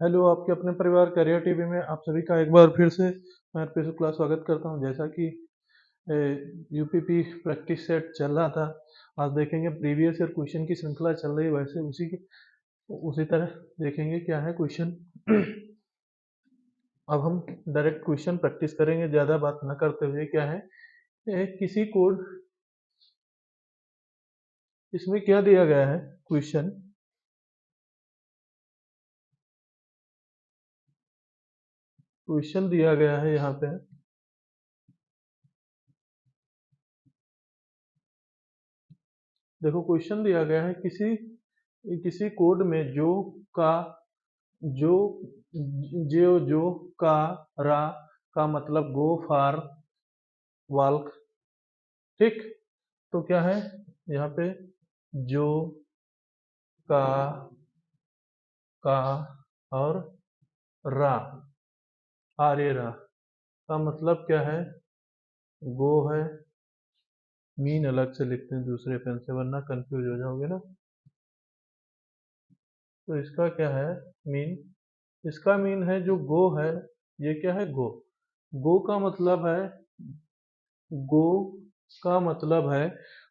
Hello, आपके अपने परिवार करियर टीवी में आप सभी का एक बार फिर से मैं अर्पित शुक्ला स्वागत करता हूं। जैसा कि यूपीपी प्रैक्टिस सेट चल रहा था, आज देखेंगे प्रीवियस ईयर क्वेश्चन की श्रृंखला चल रही है, वैसे उसी तरह देखेंगे क्या है क्वेश्चन। अब हम डायरेक्ट क्वेश्चन प्रैक्टिस करेंगे, ज़्यादा बात न करते हुए। क्या है किसी कोड, इसमें क्या दिया गया है क्वेश्चन। क्वेश्चन दिया गया है यहाँ पे, देखो क्वेश्चन दिया गया है किसी किसी कोड में का जो जो का रा का मतलब गो फॉर वॉक। ठीक, तो क्या है यहाँ पे जो का और रा, आर्य रा का मतलब क्या है, गो है। मीन अलग से लिखते हैं दूसरे पेन से, वरना कंफ्यूज हो जाओगे ना। तो इसका क्या है मीन, इसका मीन है जो गो है, ये क्या है गो। गो का मतलब है, गो का मतलब है,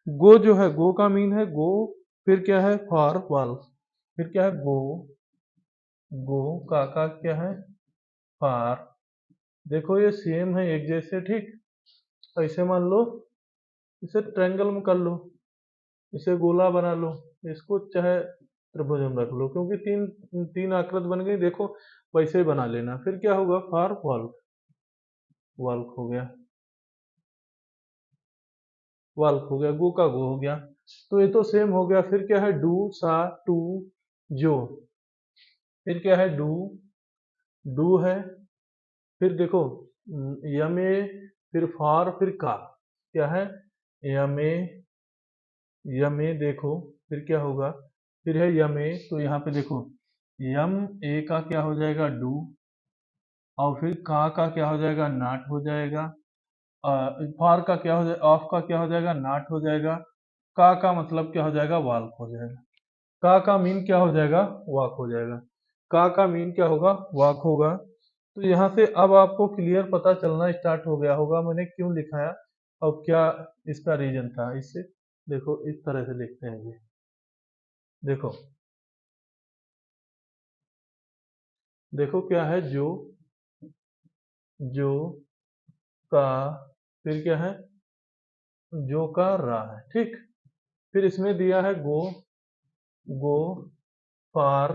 गो जो है गो का मीन है गो, फिर क्या है फॉर वॉल, फिर क्या है गो, गो का क्या है फॉर। देखो ये सेम है एक जैसे। ठीक, ऐसे मान लो, इसे ट्रायंगल में कर लो, इसे गोला बना लो, इसको चाहे त्रिभुज में रख लो, क्योंकि तीन तीन आकृत बन गई। देखो वैसे ही बना लेना, फिर क्या होगा फॉर वॉल्क, वॉल्क हो गया, वॉल्क हो गया, गो का गो हो गया। तो ये तो सेम हो गया। फिर क्या है डू सा टू जो, फिर क्या है डू, डू है, फिर देखो यमे, फिर फॉर, फिर का, क्या है यमे, यमे देखो, फिर क्या होगा, फिर है यमे, तो यहाँ पे देखो यम ए का क्या हो जाएगा डू, और फिर का क्या हो जाएगा नाट हो जाएगा, फॉर का क्या हो जाएगा, ऑफ का क्या हो जाएगा नाट हो जाएगा, का मतलब क्या हो जाएगा वाल्क हो जाएगा, का मीन क्या हो जाएगा वाक हो जाएगा, का मीन क्या होगा वाक होगा। तो यहाँ से अब आपको क्लियर पता चलना स्टार्ट हो गया होगा मैंने क्यों लिखाया और क्या इसका रीजन था। इससे देखो इस तरह से लिखते हैं ये, देखो देखो क्या है जो का, फिर क्या है जो का रा है। ठीक, फिर इसमें दिया है गो, गो फार,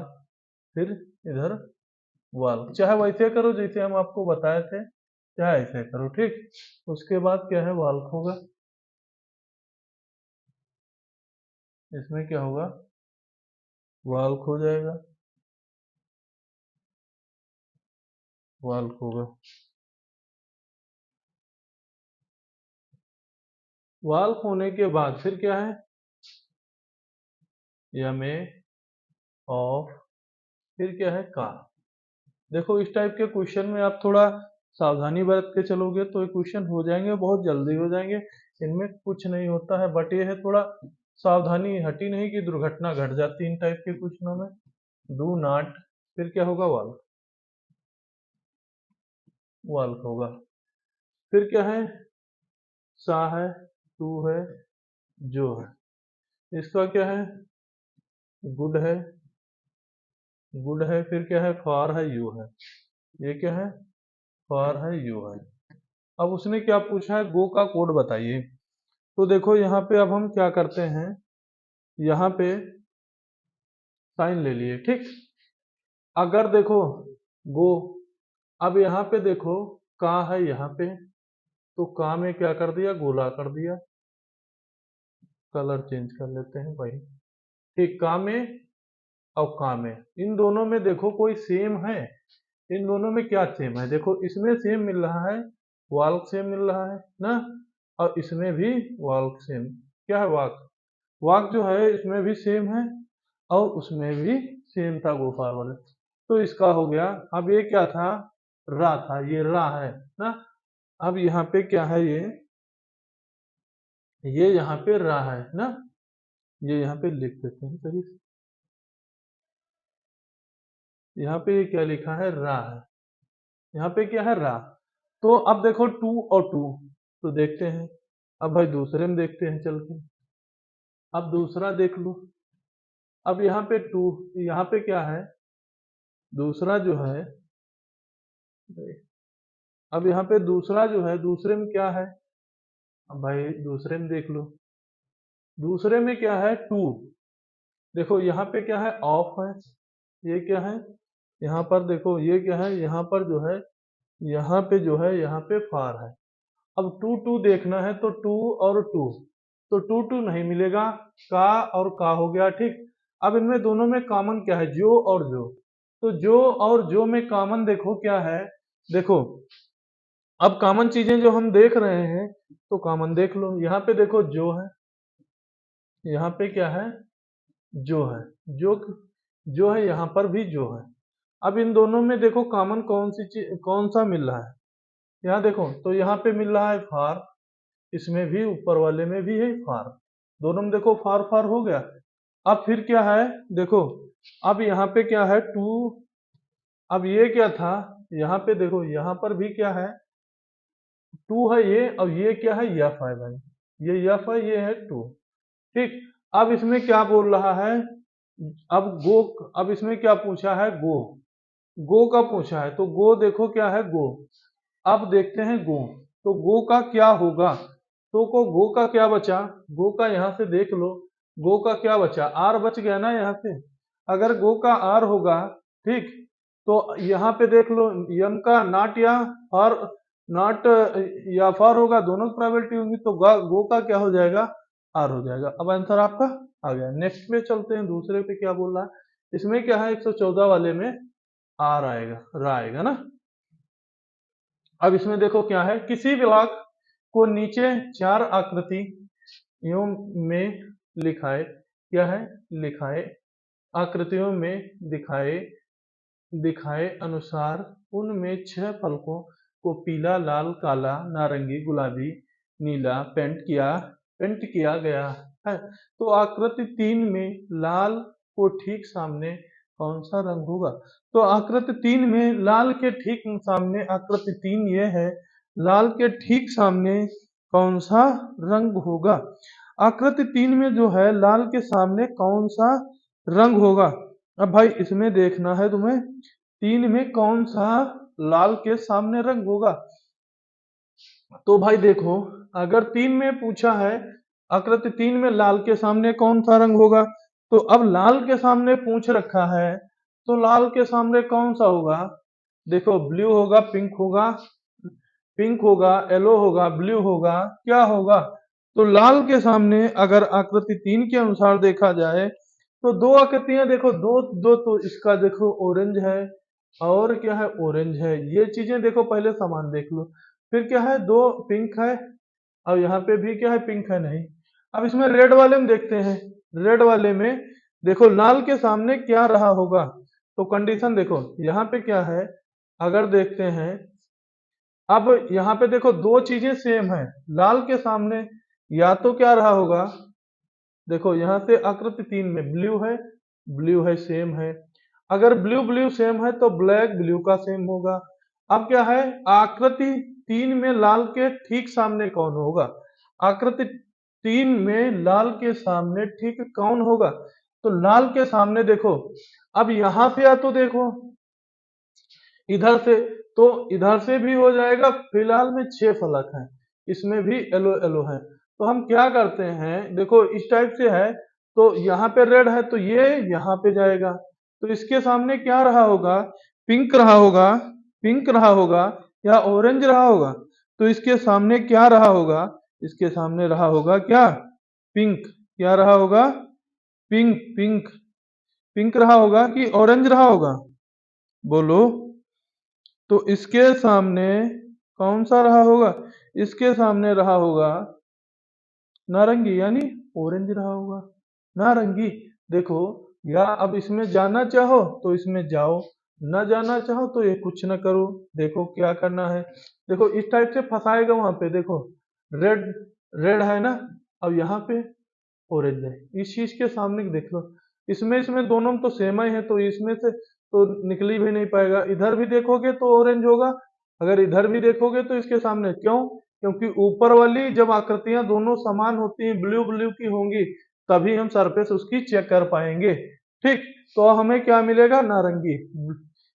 फिर इधर वाल। चाहे वैसे करो जैसे हम आपको बताए थे, चाहे ऐसे करो। ठीक, उसके बाद क्या है वाल्क होगा, इसमें क्या होगा वाल्क हो जाएगा, वाल्क होगा। वाल्क होने के बाद फिर क्या है यमे, ऑफ, फिर क्या है का। देखो इस टाइप के क्वेश्चन में आप थोड़ा सावधानी बरत के चलोगे तो ये क्वेश्चन हो जाएंगे, बहुत जल्दी हो जाएंगे। इनमें कुछ नहीं होता है, बट ये है थोड़ा सावधानी हटी नहीं कि दुर्घटना घट जाती है इन टाइप के क्वेश्चनों में। डू नॉट, फिर क्या होगा वाल्क, वाल्क होगा। फिर क्या है सा है, टू है, जो है, इसका क्या है गुड है, गुड है, फिर क्या है फॉर है, यू है, ये क्या है फॉर है, यू है। अब उसने क्या पूछा है गो का कोड बताइए। तो देखो यहाँ पे अब हम क्या करते हैं, यहाँ पे साइन ले लिए। ठीक, अगर देखो गो, अब यहाँ पे देखो का है यहाँ पे, तो का में क्या कर दिया गोला कर दिया, कलर चेंज कर लेते हैं भाई। ठीक, का में और का में, इन दोनों में देखो कोई सेम है, इन दोनों में क्या सेम है, देखो इसमें सेम मिल रहा है, वाल्क सेम मिल रहा है ना, और इसमें भी वाल्क सेम, क्या है वाक, वाक जो है इसमें भी सेम है और उसमें भी सेम था गुफा वाले। तो इसका हो गया। अब ये क्या था रा था, ये रा है ना। अब यहाँ पे क्या है ये यहाँ पे रा है ना, ये यहाँ पे लिख देते हैं सही से। यहाँ पे क्या लिखा है, रा है, यहाँ पे क्या है, रा। तो अब देखो टू और टू, तो देखते हैं। अब भाई दूसरे में देखते हैं चल के। अब दूसरा देख लो। अब यहाँ पे टू, यहाँ पे क्या है, दूसरा जो है, अब यहाँ पे दूसरा जो है, दूसरे में क्या है, अब भाई दूसरे में देख लो। दूसरे में क्या है, टू। देखो यहाँ पे क्या है, ऑफ है, ये क्या है, यहाँ पर देखो ये क्या है, यहाँ पर जो है, यहाँ पे जो है, यहाँ पे फार है। अब टू टू देखना है तो टू और टू, तो टू टू नहीं मिलेगा, का और का हो गया, ठीक। अब इनमें दोनों में कॉमन क्या है, जो और जो। तो जो और जो में कॉमन देखो क्या है, देखो अब कॉमन चीजें जो हम देख रहे हैं, तो कॉमन देख लो। यहाँ पे देखो जो है, यहाँ पे क्या है, जो है, जो जो है, यहाँ पर भी जो है। अब इन दोनों में देखो कॉमन कौन सी चीज, कौन सा मिल रहा है, यहाँ देखो तो यहाँ पे मिल रहा है फार, इसमें भी ऊपर वाले में भी है फार, दोनों में देखो फार फार हो गया। अब फिर क्या है, देखो अब यहाँ पे क्या है, टू। अब ये क्या था, यहाँ पे देखो, यहाँ पर भी क्या है, टू है ये, और ये क्या है, यफ है भाई, ये यफ है, ये है टू, ठीक। अब इसमें क्या बोल रहा है, अब गो, अब इसमें क्या पूछा है, गो, गो का पूछा है, तो गो देखो क्या है, गो। अब देखते हैं गो, तो गो का क्या होगा, तो को गो का क्या बचा, गो का यहाँ से देख लो, गो का क्या बचा, आर बच गया ना यहाँ से। अगर गो का आर होगा, ठीक, तो यहाँ पे देख लो, यम का नाट या फॉर, नाट या फॉर होगा, दोनों की प्रोबेबिलिटी होंगी, तो गो का क्या हो जाएगा, आर हो जाएगा। अब आंसर आपका आ गया। नेक्स्ट पे चलते हैं, दूसरे पे क्या बोल रहा है, इसमें क्या है, 114 वाले में आर आएगा, रा आएगा ना। अब इसमें देखो क्या है, किसी ब्लॉक को नीचे चार आकृतियों में लिखाए, क्या है, लिखाए, आकृतियों में दिखाए दिखाए अनुसार उनमें छह फलकों को पीला, लाल, काला, नारंगी, गुलाबी, नीला पेंट किया गया है। तो आकृति 3 में लाल को ठीक सामने कौन सा रंग होगा। तो आकृति 3 में लाल के ठीक सामने, आकृति 3 ये है, लाल के ठीक सामने कौन सा रंग होगा। आकृति 3 में जो है, लाल के सामने कौन सा रंग होगा। अब भाई इसमें देखना है तुम्हें, 3 में कौन सा लाल के सामने रंग होगा। तो भाई देखो, अगर 3 में पूछा है, आकृति 3 में लाल के सामने कौन सा रंग होगा, तो अब लाल के सामने पूछ रखा है, तो लाल के सामने कौन सा होगा, देखो ब्लू होगा, पिंक होगा, येलो होगा, ब्लू होगा, क्या होगा। तो लाल के सामने अगर आकृति 3 के अनुसार देखा जाए, तो दो आकृतियां देखो, दो दो, तो इसका देखो ऑरेंज है, और क्या है, ऑरेंज है, ये चीजें देखो, पहले समान देख लो। फिर क्या है, दो पिंक है, और यहाँ पे भी क्या है, पिंक है नहीं। अब इसमें रेड वाले में देखते हैं, रेड वाले में देखो लाल के सामने क्या रहा होगा, तो कंडीशन देखो यहाँ पे क्या है, अगर देखते हैं, अब यहाँ पे देखो दो चीजें सेम है, लाल के सामने या तो क्या रहा होगा, देखो यहाँ से आकृति 3 में ब्लू है, सेम है। अगर ब्लू ब्लू सेम है तो ब्लैक ब्लू का सेम होगा। अब क्या है, आकृति 3 में लाल के ठीक सामने कौन होगा, आकृति 3 में लाल के सामने ठीक कौन होगा, तो लाल के सामने देखो, अब यहां से या तो देखो इधर से, तो इधर से भी हो जाएगा। फिलहाल में 6 फलक हैं, इसमें भी येलो येलो है, तो हम क्या करते हैं, देखो इस टाइप से है, तो यहाँ पे रेड है, तो ये यहाँ पे जाएगा, तो इसके सामने क्या रहा होगा, पिंक रहा होगा, पिंक रहा होगा, या ऑरेंज रहा होगा। तो इसके सामने क्या रहा होगा, इसके सामने रहा होगा क्या, पिंक। क्या रहा होगा, पिंक, पिंक रहा होगा कि ऑरेंज रहा होगा, बोलो। तो इसके सामने कौन सा रहा होगा, इसके सामने रहा होगा नारंगी, यानी ऑरेंज रहा होगा, नारंगी। देखो, या अब इसमें जाना चाहो तो इसमें जाओ, ना जाना चाहो तो ये कुछ ना करो, देखो क्या करना है। देखो इस टाइप से फंसाएगा, वहां पे देखो रेड, रेड है ना, अब यहाँ पे ऑरेंज है, इस चीज के सामने देख लो, इसमें इसमें दोनों में तो सेम ही है, तो इसमें से तो निकल भी नहीं पाएगा। इधर भी देखोगे तो ऑरेंज होगा, अगर इधर भी देखोगे तो इसके सामने, क्यों? क्योंकि ऊपर वाली जब आकृतियां दोनों समान होती हैं, ब्लू ब्लू की होंगी, तभी हम सरफेस उसकी चेक कर पाएंगे। ठीक, तो हमें क्या मिलेगा? नारंगी,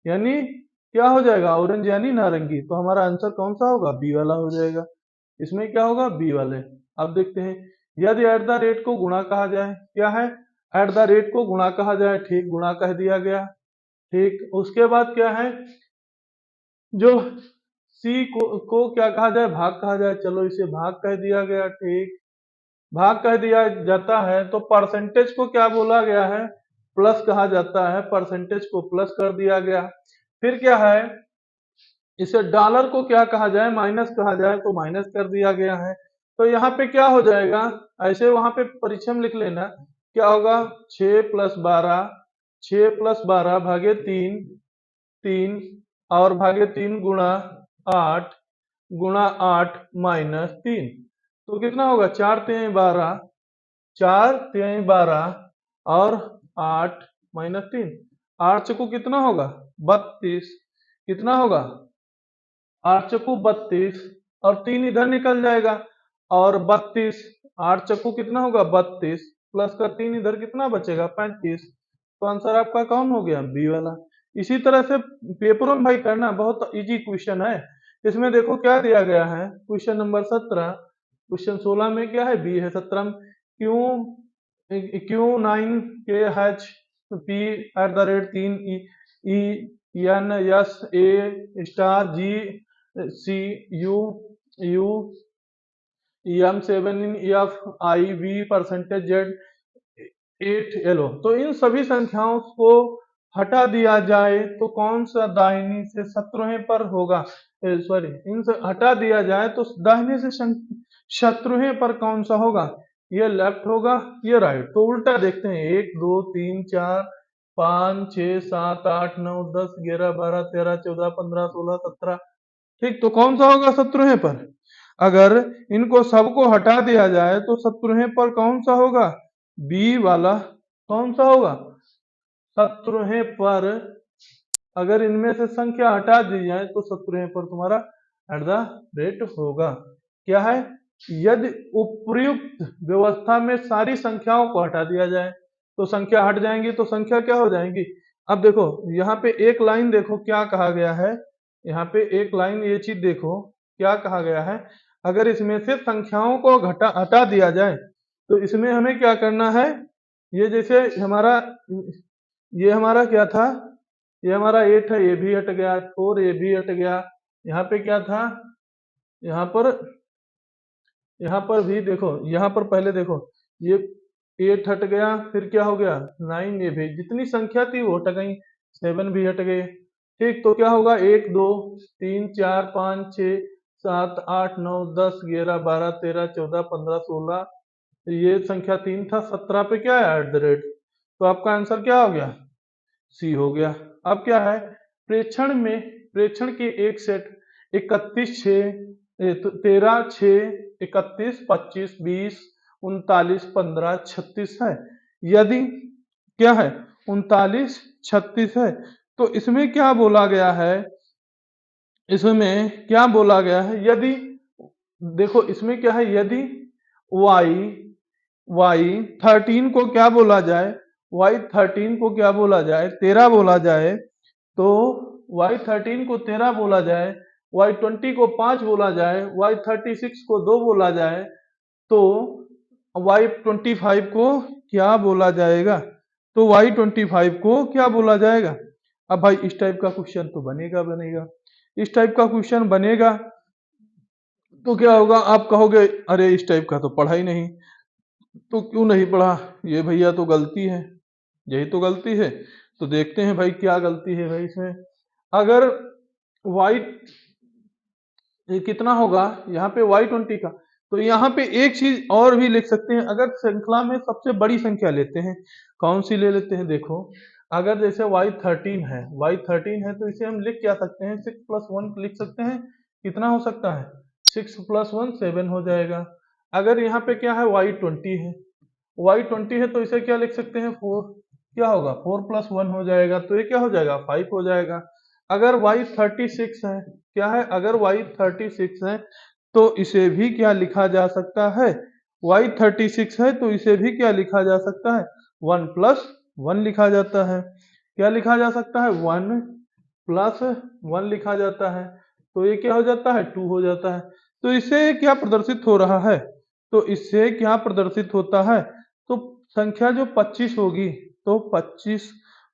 यानी क्या हो जाएगा? ऑरेंज यानी नारंगी। तो हमारा आंसर कौन सा होगा? बी वाला हो जाएगा। इसमें क्या होगा? बी वाले। अब देखते हैं, यदि एट द रेट को गुणा कहा जाए, क्या है? एट द रेट को गुणा कहा जाए, ठीक, गुणा कह दिया गया। ठीक, उसके बाद क्या है? जो सी को क्या कहा जाए? भाग कहा जाए, चलो इसे भाग कह दिया गया। ठीक, भाग कह दिया जाता है तो परसेंटेज को क्या बोला गया है? प्लस कहा जाता है, परसेंटेज को प्लस कर दिया गया। फिर क्या है? इसे डॉलर को क्या कहा जाए? माइनस कहा जाए, तो माइनस कर दिया गया है। तो यहाँ पे क्या हो जाएगा? ऐसे वहां पे परीक्षा में लिख लेना, क्या होगा? 6+12, 6+12 भागे 3, 3 और भागे 3 गुणा 8, गुणा 8 -3, तो कितना होगा? 4×3=12, 4×3=12 और 8 -3, 8 चौको कितना होगा? 32, कितना होगा? 8 चौको 32 और 3 इधर निकल जाएगा, और 32, 8 चौको कितना होगा? 32 प्लस का 3 इधर कितना बचेगा? 35। तो आंसर आपका कौन हो गया? बी वाला। इसी तरह से पेपरों में भाई करना बहुत इजी क्वेश्चन है। इसमें देखो क्या दिया गया है, क्वेश्चन नंबर 17, क्वेश्चन 16 में क्या है? बी है, 17 में Q9KHP, R/3E, EN, S, A, G, C, U, M7F, I, V, % Z, 8 तो इन सभी संख्याओं को हटा दिया जाए तो कौन सा दाहिनी से शत्रुहे पर होगा? सॉरी, हटा दिया जाए तो दाहिने से शत्रुहे पर कौन सा होगा? ये लेफ्ट होगा, ये राइट। तो उल्टा देखते हैं, 1 2 3 4 5 6 7 8 9 10 11 12 13 14 15 16 17, ठीक, तो कौन सा होगा शत्रुहे पर? अगर इनको सबको हटा दिया जाए तो शत्रुहे पर कौन सा होगा? बी वाला। कौन सा होगा? शत्रुहे पर अगर इनमें से संख्या हटा दी जाए तो शत्रुहे पर तुम्हारा एट द रेट होगा। क्या है? यदि उपर्युक्त व्यवस्था में सारी संख्याओं को हटा दिया जाए तो संख्या हट जाएंगी, तो संख्या क्या हो जाएंगी? अब देखो यहाँ पे एक लाइन देखो क्या कहा गया है, यहाँ पे एक लाइन ये चीज देखो क्या कहा गया है, अगर इसमें से संख्याओं को हटा दिया जाए तो इसमें हमें क्या करना है? ये जैसे हमारा, ये हमारा क्या था? ये हमारा 8 है, ये भी हट गया, 4 ये भी हट गया। यहाँ पे क्या था? यहाँ पर, यहाँ पर भी देखो, यहाँ पर पहले देखो, ये 8 हट गया, फिर क्या हो गया? 9, ये भी जितनी संख्या थी वो हट गई, 7 भी हट गए। ठीक, तो क्या होगा? 1 2 3 4 5 6 7 8 9 10 11 12 13 14 15 16, ये संख्या 3 था, 17 पे क्या है? At the rate. तो आपका आंसर क्या हो गया? सी हो गया। अब क्या है? प्रेक्षण में, प्रेक्षण के एक सेट 31 6 13 6 31 25 20 39 15 36 है। यदि क्या है? 39 36 है, तो इसमें क्या बोला गया है? इसमें क्या बोला गया है? यदि देखो इसमें क्या है? यदि y y 13 को क्या बोला जाए? y 13 को क्या बोला जाए? 13 बोला जाए, तो y13 को 13 बोला जाए, y20 को 5 बोला जाए, y36 को 2 बोला जाए, तो y25 को क्या बोला जाएगा? तो y25 को क्या बोला जाएगा? अब भाई इस टाइप का क्वेश्चन तो बनेगा बनेगा, इस टाइप का क्वेश्चन बनेगा तो क्या होगा? आप कहोगे अरे इस टाइप का तो पढ़ा ही नहीं। तो क्यों नहीं पढ़ा? ये भैया तो गलती है, यही तो गलती है। तो देखते हैं भाई क्या गलती है भाई इसमें। अगर y कितना होगा यहाँ पे y20 का, तो यहाँ पे एक चीज और भी लिख सकते हैं, अगर श्रृंखला में सबसे बड़ी संख्या लेते हैं, कौन सी ले लेते हैं? देखो अगर जैसे y13 है, y13 है तो इसे हम लिख क्या सकते हैं? 6+1 लिख सकते हैं। कितना हो सकता है? 6+1 7 हो जाएगा। अगर यहाँ पे क्या है? y20 है, y20 है तो इसे क्या लिख सकते हैं? 4। क्या होगा 4 प्लस 1 हो जाएगा, तो ये क्या हो जाएगा 5 हो जाएगा। अगर y 36 है, क्या है, अगर y 36 है तो इसे भी क्या लिखा जा सकता है, y 36 है तो इसे भी क्या लिखा जा सकता है 1 प्लस 1 लिखा जाता है। क्या लिखा जा सकता है 1 प्लस 1 लिखा जाता है, तो ये क्या हो जाता है 2 हो जाता है। तो इससे क्या प्रदर्शित हो रहा है, तो इससे क्या प्रदर्शित होता है, तो संख्या जो 25 होगी, तो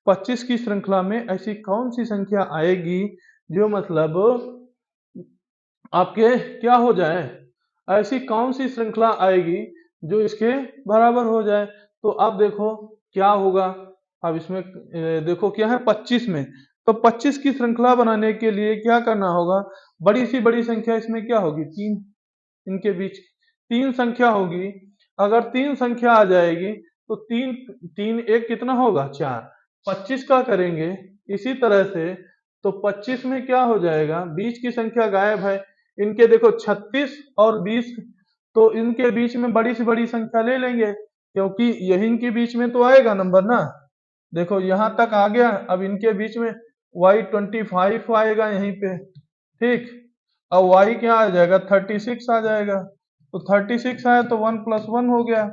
25 की श्रृंखला में ऐसी कौन सी संख्या आएगी जो मतलब आपके क्या हो जाए, ऐसी कौन सी श्रृंखला आएगी जो इसके बराबर हो जाए। तो अब देखो क्या होगा, अब इसमें देखो क्या है 25 में, तो 25 की श्रृंखला बनाने के लिए क्या करना होगा, बड़ी सी बड़ी संख्या इसमें क्या होगी 3, इनके बीच 3 संख्या होगी। अगर 3 संख्या आ जाएगी तो 3 3 एक कितना होगा 4, 25 का करेंगे इसी तरह से, तो 25 में क्या हो जाएगा, बीच की संख्या गायब है, इनके देखो 36 और 20, तो इनके बीच में बड़ी से बड़ी संख्या ले लेंगे क्योंकि यही इनके बीच में तो आएगा नंबर ना। देखो यहाँ तक आ गया, अब इनके बीच में y25 आएगा यहीं पे, ठीक, अब y क्या आ जाएगा 36 आ जाएगा, तो 36 आया तो 1 प्लस 1 हो गया,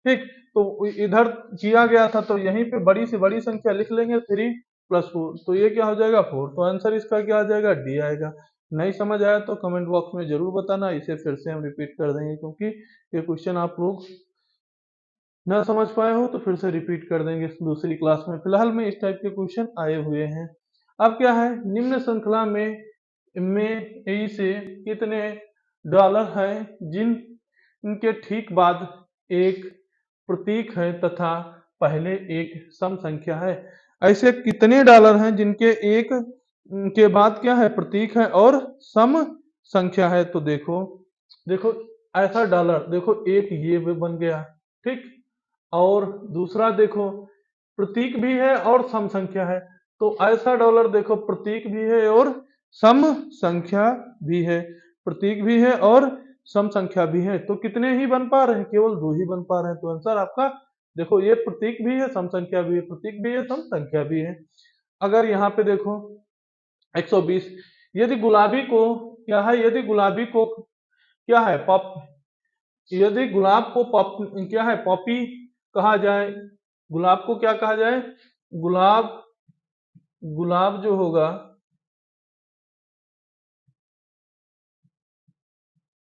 ठीक। तो इधर किया गया था तो यहीं पे बड़ी से बड़ी संख्या लिख लेंगे 3 प्लस 4, तो ये क्या हो जाएगा 4, तो आंसर इसका क्या आ जाएगा डी आएगा। नहीं समझ आया तो कमेंट बॉक्स में जरूर बताना, इसे फिर से हम रिपीट कर देंगे क्योंकि ये क्वेश्चन आप लोग ना समझ पाए हो तो फिर से रिपीट कर देंगे दूसरी क्लास में। फिलहाल में इस टाइप के क्वेश्चन आए हुए हैं। अब क्या है, निम्न श्रृंखला में ए से कितने डॉलर हैं जिन इनके ठीक बाद एक प्रतीक है तथा पहले एक सम संख्या है। ऐसे कितने डॉलर हैं जिनके एक के बाद क्या है प्रतीक है और सम संख्या है, तो देखो देखो ऐसा डॉलर, देखो एक ये भी बन गया, ठीक, और दूसरा देखो प्रतीक भी है और सम संख्या है, तो ऐसा डॉलर देखो प्रतीक भी है और सम संख्या भी है, प्रतीक भी है और सम संख्या भी है, तो कितने ही बन पा रहे हैं, केवल 2 ही बन पा रहे हैं। तो आंसर आपका देखो ये प्रतीक भी है सम संख्या भी है, प्रतीक भी है सम संख्या भी है। अगर यहाँ पे देखो 120, यदि गुलाबी को क्या है, यदि गुलाबी को क्या है पॉप, यदि गुलाब को पॉप क्या है पॉपी कहा जाए, गुलाब को क्या कहा जाए, गुलाब, गुलाब जो होगा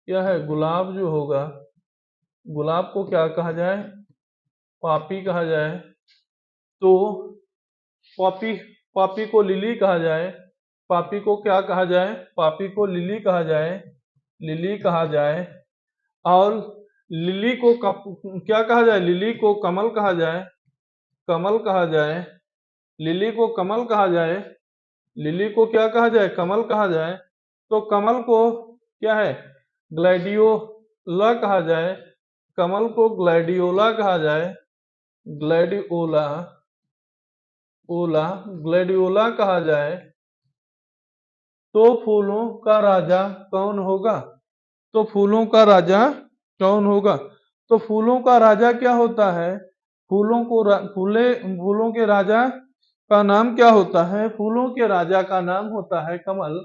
क्या है, गुलाब जो होगा, गुलाब को क्या कहा जाए पॉपी कहा जाए, तो पॉपी, पॉपी को लिली कहा जाए, पॉपी को क्या कहा जाए, पॉपी को लिली कहा जाए, लिली कहा जाए, और लिली को क्या कहा जाए, लिली को कमल कहा जाए, कमल कहा जाए, लिली को कमल कहा जाए, लिली को क्या कहा जाए कमल कहा जाए, तो कमल को क्या है ग्लैडियोला कहा जाए, कमल को ग्लैडियोला कहा जाए, ग्लैडियोला, ओला, ग्लैडियोला कहा जाए, तो फूलों का राजा कौन होगा, तो फूलों का राजा कौन होगा, तो फूलों का राजा क्या होता है, फूलों को फूलों के राजा का नाम क्या होता है, फूलों के राजा का नाम होता है कमल,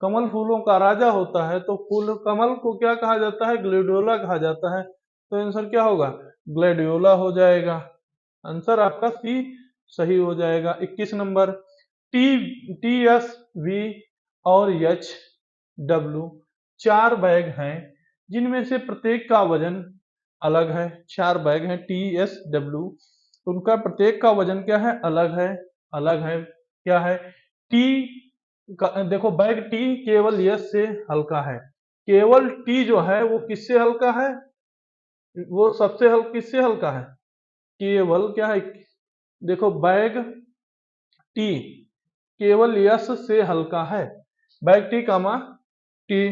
कमल फूलों का राजा होता है, तो फूल कमल को क्या कहा जाता है ग्लैडियोला कहा जाता है, तो आंसर क्या होगा ग्लैडियोला हो जाएगा। आंसर आपका सी सही हो जाएगा। 21 number, T T S V और एच डब्ल्यू 4 बैग हैं जिनमें से प्रत्येक का वजन अलग है, 4 बैग हैं टी एस डब्ल्यू, उनका प्रत्येक का वजन क्या है अलग है, अलग है, क्या है टी देखो बैग टी केवल यस से हल्का है, केवल टी जो है वो किससे हल्का है, वो सबसे किससे हल्का है, केवल क्या है, देखो बैग टी केवल यस से हल्का है, बैग टी कामा टी,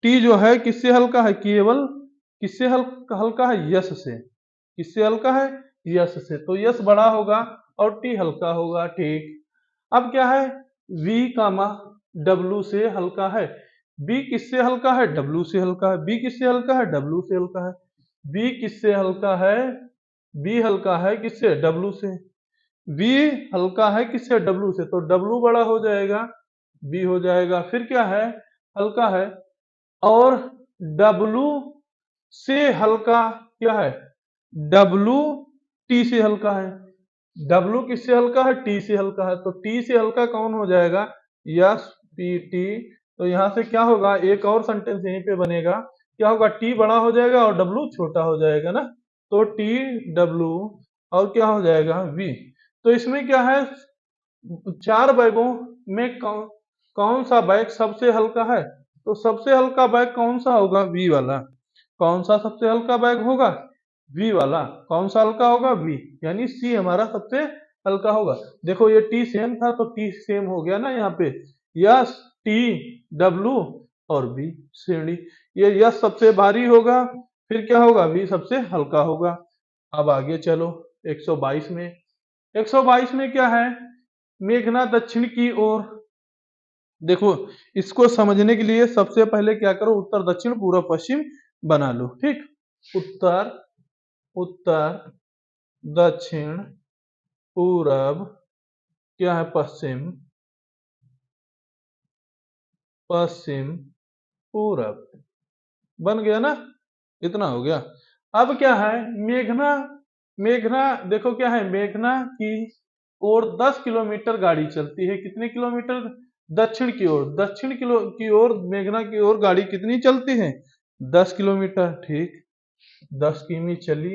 टी जो है किससे हल्का है, केवल किससे हल्का हल्का है यस से, किससे हल्का है यस से, तो यस बड़ा होगा और टी हल्का होगा, ठीक। अब क्या है V कामा W से हल्का है, B किससे हल्का है W से हल्का है, B किससे हल्का है W से हल्का है, B किससे हल्का है, B हल्का है किससे W से, V हल्का है किससे, W से, तो W बड़ा हो जाएगा, V हो जाएगा। फिर क्या है, हल्का है, और W से हल्का क्या है, W T से हल्का है। W किससे हल्का है, T से हल्का है, तो T से हल्का कौन हो जाएगा, यस पी टी। तो यहाँ से क्या होगा, एक और सेंटेंस यहीं पे बनेगा, क्या होगा, T बड़ा हो जाएगा और W छोटा हो जाएगा ना, तो TW और क्या हो जाएगा, V। तो इसमें क्या है, 4 बैगों में कौन सा बैग सबसे हल्का है, तो सबसे हल्का बैग कौन सा होगा, V वाला। कौन सा सबसे हल्का बैग होगा, V वाला। कौन सा हल्का होगा, V, यानी C हमारा सबसे हल्का होगा। देखो ये T सेम था तो T सेम हो गया ना यहाँ पे, यस TW और V श्रेणी। ये यस सबसे भारी होगा, फिर क्या होगा, V सबसे हल्का होगा। अब आगे चलो 122 में। 122 में क्या है, मेघना दक्षिण की ओर। देखो इसको समझने के लिए सबसे पहले क्या करो, उत्तर दक्षिण पूर्व पश्चिम बना लो, ठीक। उत्तर, उत्तर दक्षिण पूरब क्या है, पश्चिम, पश्चिम पूरब, बन गया ना, इतना हो गया। अब क्या है, मेघना, मेघना देखो क्या है, मेघना की ओर 10 किलोमीटर गाड़ी चलती है, कितने किलोमीटर, दक्षिण की ओर, दक्षिण की ओर मेघना की ओर गाड़ी कितनी चलती है, 10 किलोमीटर, ठीक। 10 किमी चली,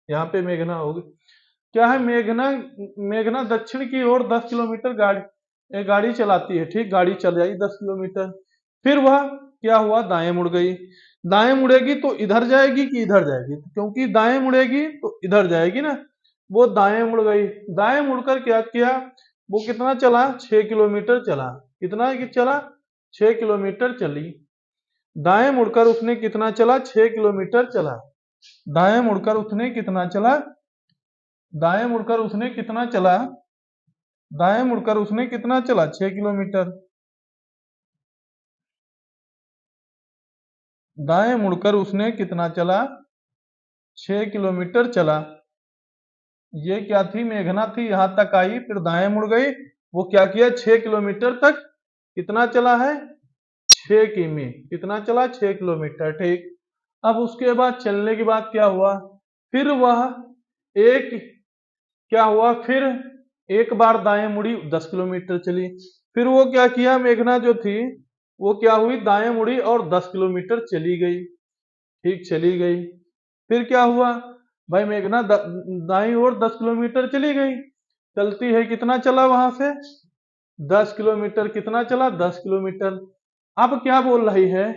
यहाँ पे मेघना होगी, क्या है, मेघना, मेघना दक्षिण की ओर 10 किलोमीटर गाड़ी चलाती है, ठीक। गाड़ी चल जाएगी 10 किलोमीटर, फिर वह क्या हुआ, दाएं मुड़ गई। दाएं मुड़ेगी तो इधर जाएगी कि इधर जाएगी, क्योंकि दाएं मुड़ेगी तो इधर जाएगी ना, वो दाएं मुड़ गई। दाएं मुड़कर क्या किया, वो कितना चला, 6 किलोमीटर चला। कितना चला, 6 किलोमीटर चली। दाएं मुड़कर उसने कितना चला, 6 किलोमीटर चला। दाएं मुड़कर उसने कितना चला, दाएं मुड़कर उसने कितना चला, दाएं मुड़कर उसने कितना चला, 6 किलोमीटर। दाएं मुड़कर उसने कितना चला, 6 किलोमीटर चला। ये क्या थी, मेघना थी, यहां तक आई, फिर दाएं मुड़ गई। वो क्या किया, 6 किलोमीटर तक कितना चला है, 6 किमी, कितना चला, 6 किलोमीटर, ठीक। अब उसके बाद चलने के बाद क्या हुआ, फिर वह एक, क्या हुआ, फिर एक बार दाएं मुड़ी, 10 किलोमीटर चली। फिर वो क्या किया, मेघना जो थी वो क्या हुई, दाएं मुड़ी और 10 किलोमीटर चली गई, ठीक, चली गई। फिर क्या हुआ, भाई मेघना दाईं ओर 10 किलोमीटर चली गई, चलती है, कितना चला वहां से, 10 किलोमीटर, कितना चला, 10 किलोमीटर। अब क्या बोल रही है,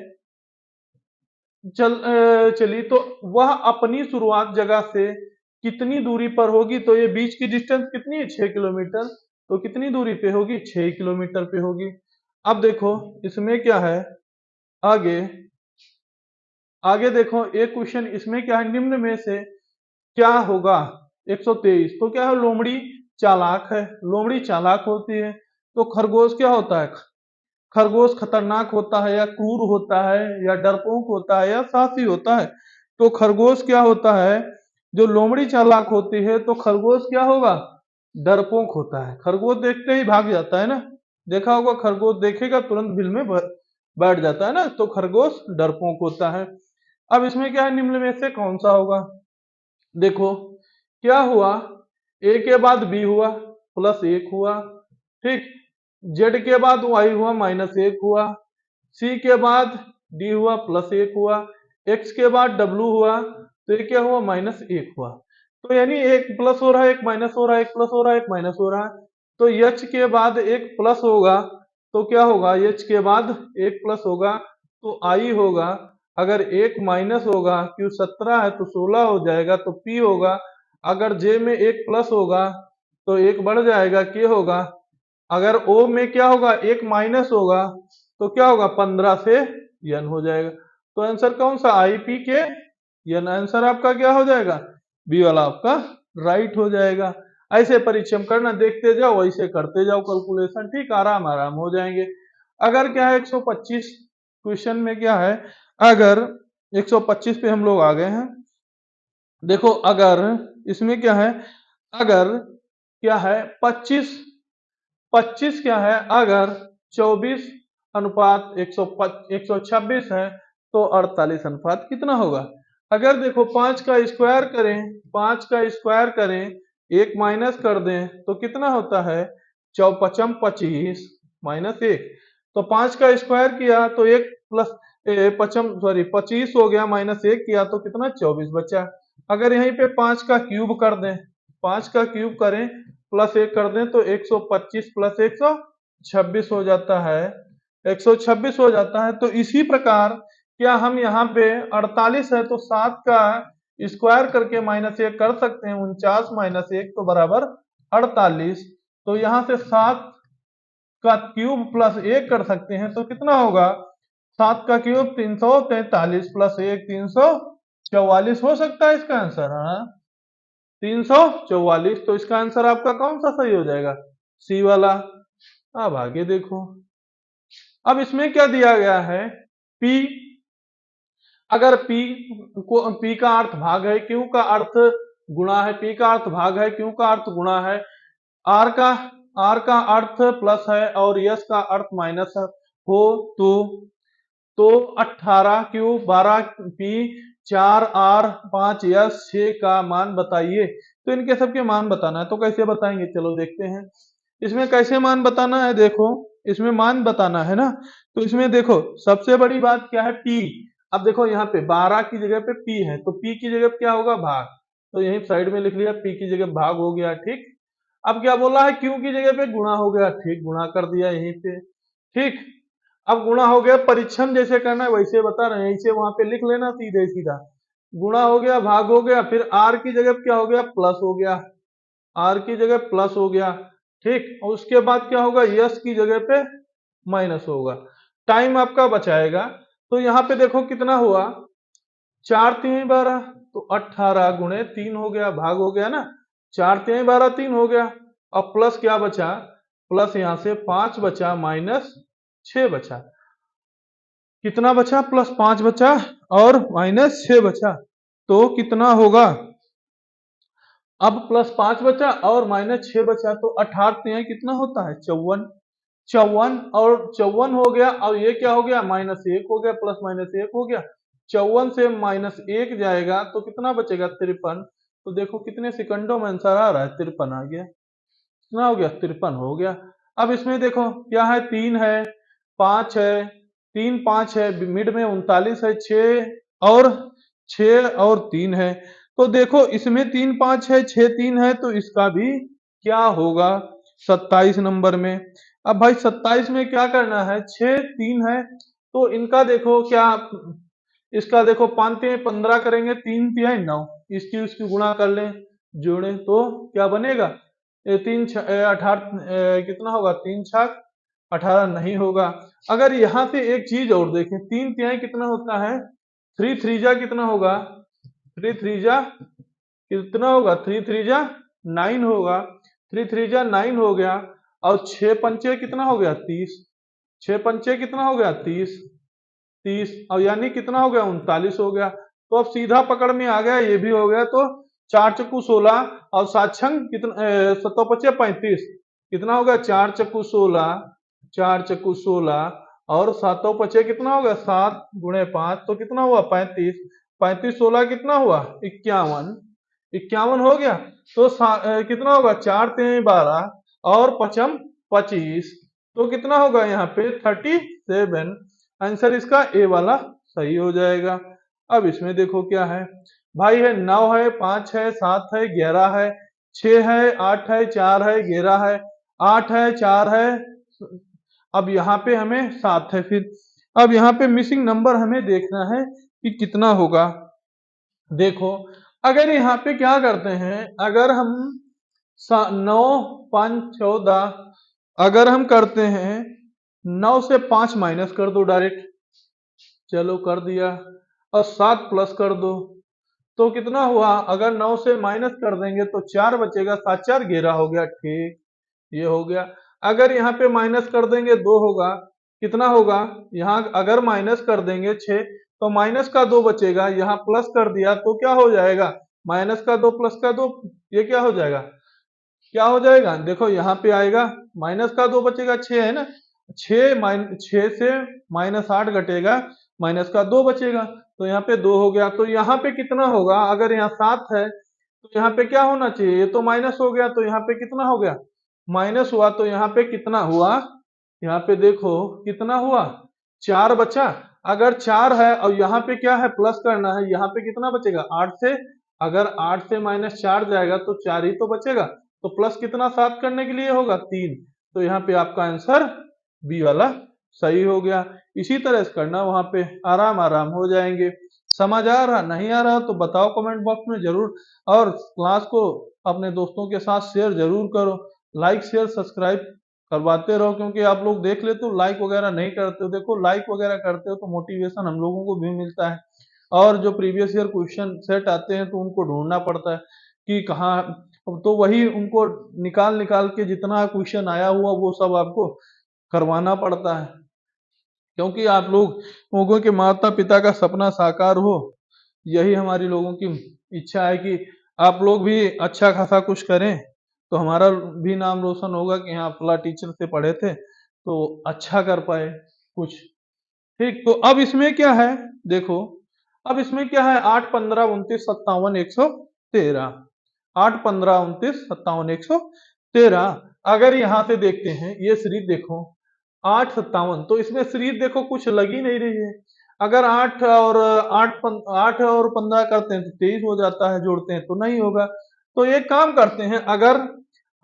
चली तो वह अपनी शुरुआत जगह से कितनी दूरी पर होगी, तो ये बीच की डिस्टेंस कितनी है, 6 किलोमीटर, तो कितनी दूरी पे होगी, 6 किलोमीटर पे होगी। अब देखो इसमें क्या है, आगे, आगे देखो एक क्वेश्चन इसमें क्या है, निम्न में से क्या होगा, 123, तो क्या है, लोमड़ी चालाक है, लोमड़ी चालाक होती है, तो खरगोश क्या होता है, खरगोश खतरनाक होता है या क्रूर होता है या डरपोक होता है या साहसी होता है, तो खरगोश क्या होता है, जो लोमड़ी चालाक होती है तो खरगोश क्या होगा, डरपोक होता है। खरगोश देखते ही भाग जाता है ना, देखा होगा, खरगोश देखेगा तुरंत बिल में बैठ जाता है ना, तो खरगोश डरपोक होता है। अब इसमें क्या है, निम्न में से कौन सा होगा, देखो क्या हुआ, ए के बाद बी हुआ, प्लस 1 हुआ, ठीक। जेड के बाद वाई हुआ, -1 हुआ। सी के बाद डी हुआ, +1 हुआ। एक्स के बाद डब्ल्यू हुआ, तो ये क्या हुआ, -1 हुआ। तो यानी एक प्लस हो रहा है, एक माइनस हो रहा है, एक प्लस हो रहा है, एक माइनस हो रहा है। तो एच के बाद एक प्लस होगा तो क्या होगा, एच के बाद एक प्लस होगा तो आई होगा। अगर एक माइनस होगा, क्यू 17 है तो 16 हो जाएगा, तो पी होगा। अगर जे में एक प्लस होगा तो एक बढ़ जाएगा, के होगा। अगर ओ में क्या होगा, एक माइनस होगा तो क्या होगा, 15 से एन हो जाएगा। तो आंसर कौन सा, आई पी के एन, आंसर आपका क्या हो जाएगा, बी वाला आपका राइट हो जाएगा। ऐसे परिश्रम करना, देखते जाओ, ऐसे करते जाओ कैलकुलेशन, ठीक, आराम आराम हो जाएंगे। अगर क्या है 125 क्वेश्चन में क्या है, अगर 125 पे हम लोग आ गए हैं, देखो अगर इसमें क्या है, अगर क्या है 25, 25 क्या है, अगर 24:126 है तो 48 अनुपात कितना होगा। अगर देखो 5 का स्क्वायर करें, 5 का स्क्वायर करें, एक माइनस कर दें तो कितना होता है, 4×5 = 25 माइनस 1, तो 5 का स्क्वायर किया तो 1 प्लस 25 हो गया, माइनस 1 किया तो कितना 24 बचा। अगर यहीं पे 5 का क्यूब कर दें, 5 का क्यूब करें प्लस 1 कर दें तो 125 प्लस 126 हो जाता है, 126 हो जाता है। तो इसी प्रकार क्या हम यहाँ पे 48 है तो 7 का स्क्वायर करके माइनस 1 कर सकते हैं, 49 माइनस 1 तो बराबर 48। तो यहाँ से 7 का क्यूब प्लस 1 कर सकते हैं तो कितना होगा, 7 का क्यूब 343 प्लस 1 344 हो सकता है इसका आंसर। हाँ 344, तो इसका आंसर आपका कौन सा सही हो जाएगा, सी वाला। अब आगे देखो, अब इसमें क्या दिया गया है, P, अगर P का अर्थ भाग है, Q का अर्थ गुणा है, P का अर्थ भाग है, Q का अर्थ गुणा है, R का अर्थ प्लस है और S का अर्थ माइनस हो तो 18 Q 12 P 4 R 5 S 6 का मान बताइए। तो इनके सबके मान बताना है, तो कैसे बताएंगे, चलो देखते हैं। इसमें कैसे मान बताना है, देखो इसमें मान बताना है ना, तो इसमें देखो सबसे बड़ी बात क्या है, P। अब देखो यहाँ पे 12 की जगह पे P है तो P की जगह पे क्या होगा, भाग, तो यही साइड में लिख लिया, P की जगह भाग हो गया, ठीक। अब क्या बोला है, Q की जगह पे गुणा हो गया, ठीक, गुणा कर दिया यहीं पे, ठीक। अब गुणा हो गया, परीक्षण जैसे करना है वैसे बता रहे हैं, इसे वहां पे लिख लेना सीधे सीधा, गुणा हो गया, भाग हो गया, फिर R की जगह पे क्या हो गया, प्लस हो गया, R की जगह प्लस हो गया, ठीक। और उसके बाद क्या होगा, यस की जगह पे माइनस होगा, टाइम आपका बचाएगा। तो यहाँ पे देखो कितना हुआ, 4 3 12, तो 18 गुणे 3 हो गया, भाग हो गया ना, 4 3 12 3 हो गया। अब प्लस क्या बचा, प्लस यहाँ से 5 बचा माइनस 6 बचा, कितना बचा, +5 बचा और -6 बचा, तो कितना होगा, अब +5 बचा और -6 बचा, तो 18 कितना होता है, 54, 54 और 54 हो गया, और ये क्या हो गया, -1 हो गया, प्लस माइनस 1 हो गया, 54 से -1 जाएगा तो कितना बचेगा, 53। तो देखो कितने सेकंडों में आंसर आ रहा है, 53 आ गया, कितना हो गया, 53 हो गया। अब इसमें देखो क्या है, 3 है, 5 है, 3 5 है, मिड में 39 है, 6 और 3 है। तो देखो इसमें 3 5 है, 6 3 है, तो इसका भी क्या होगा, 27 नंबर में। अब भाई 27 में क्या करना है, 6 3 है, तो इनका देखो क्या, इसका देखो 5 3 15 करेंगे, 3 3 9, इसकी उसकी गुणा कर लें, जोड़ें तो क्या बनेगा, 18 कितना होगा, 3 छक 18 नहीं होगा। अगर यहाँ से एक चीज और देखें, 3 तिहाई कितना होता है, 3 3 जा कितना होगा, 3 3 जा कितना होगा, 3 3 जा 9 होगा, 3 3 जा 9 हो गया, और 6 पंचे कितना हो गया, 30, 6 पंचे कितना हो गया, 30, 30 और यानी कितना हो गया, 39 हो गया। तो अब सीधा पकड़ में आ गया, ये भी हो गया, तो 4 चक्कू 16 और 7 छंग कितना, 7 पचे 35, कितना हो गया, 4 चक्कू 16, 4 चक्कू 16 और 7 पचे कितना हो गया, 7 गुणे 5, तो कितना हुआ, 35, 35 16 कितना हुआ, 51, 51 हो गया। तो कितना होगा, 4 3 12 और 5 25, तो कितना होगा यहाँ पे 37। आंसर इसका ए वाला सही हो जाएगा। अब इसमें देखो क्या है, भाई है 9 है, 5 है, 7 है, 11 है, 6 है, 8 है, 4 है, 11 है, 8 है, 4 है, अब यहाँ पे हमें 7 है। फिर अब यहाँ पे मिसिंग नंबर हमें देखना है कि कितना होगा। देखो अगर यहाँ पे क्या करते हैं, अगर हम 9 5 14, अगर हम करते हैं 9 से 5 माइनस कर दो डायरेक्ट, चलो कर दिया, और 7 प्लस कर दो, तो कितना हुआ, अगर 9 से माइनस कर देंगे तो 4 बचेगा, 7 4 11 हो गया, ठीक, ये हो गया। अगर यहाँ पे माइनस कर देंगे 2 होगा, कितना होगा, यहाँ अगर माइनस कर देंगे 6 तो माइनस का 2 बचेगा, यहाँ प्लस कर दिया तो क्या हो जाएगा, -2 + 2, ये क्या हो जाएगा, क्या हो जाएगा, देखो यहाँ पे आएगा माइनस का 2 बचेगा, 6 है ना, 6 से -8 घटेगा, माइनस का 2 बचेगा, तो यहाँ पे 2 हो गया। तो यहाँ पे कितना होगा, अगर यहाँ 7 है तो यहाँ पे क्या होना चाहिए, ये तो माइनस हो गया, तो यहाँ पे कितना हो गया, माइनस हुआ, तो यहाँ पे कितना हुआ, यहाँ पे देखो कितना हुआ, 4 बचा। अगर 4 है और यहाँ पे क्या है, प्लस करना है, यहाँ पे कितना बचेगा, 8 से, अगर 8 से -4 जाएगा तो 4 ही तो बचेगा, तो प्लस कितना 7 करने के लिए होगा, 3। तो यहाँ पे आपका आंसर बी वाला सही हो गया। इसी तरह से करना, वहां पे आराम आराम हो जाएंगे। समझ आ रहा, नहीं आ रहा तो बताओ कमेंट बॉक्स में जरूर, और क्लास को अपने दोस्तों के साथ शेयर जरूर करो, लाइक शेयर सब्सक्राइब करवाते रहो, क्योंकि आप लोग देख लेते हो लाइक वगैरह नहीं करते हो, देखो लाइक वगैरह करते हो तो मोटिवेशन हम लोगों को भी मिलता है, और जो प्रीवियस ईयर क्वेश्चन सेट आते हैं तो उनको ढूंढना पड़ता है कि कहाँ, तो वही उनको निकाल निकाल के जितना क्वेश्चन आया हुआ वो सब आपको करवाना पड़ता है, क्योंकि आप लोगों के माता पिता का सपना साकार हो, यही हमारी लोगों की इच्छा है कि आप लोग भी अच्छा खासा कुछ करें, तो हमारा भी नाम रोशन होगा कि हाँ फला टीचर से पढ़े थे तो अच्छा कर पाए कुछ। ठीक, तो अब इसमें क्या है, देखो अब इसमें क्या है, 8 15 29 57 113, 8 15 29 57 113। अगर यहाँ से देखते हैं ये सीरीज देखो 8 57, तो इसमें सीरीज देखो कुछ लग ही नहीं रही है। अगर 8 और 15 करते हैं तो 23 हो जाता है, जोड़ते हैं तो नहीं होगा। तो एक काम करते हैं, अगर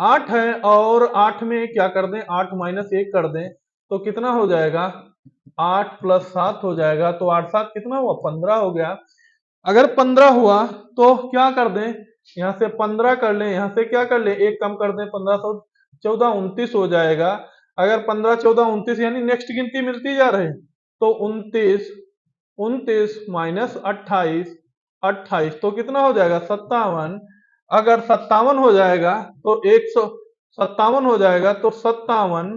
8 है और 8 में क्या कर दें, 8 -1 कर दें, तो कितना हो जाएगा, 8 + 7 हो जाएगा, तो 8 7 कितना हुआ, 15 हो गया। अगर 15 हुआ तो क्या कर दें, यहाँ से 15 कर लें, यहाँ से क्या कर लें, एक कम कर दें, 15 सौ 14 29 हो जाएगा। अगर 15 14 29 यानी नेक्स्ट गिनती मिलती जा रही, तो 29 29 -28 28, तो कितना हो जाएगा, 57। अगर 57 हो जाएगा तो 157 हो जाएगा, तो 57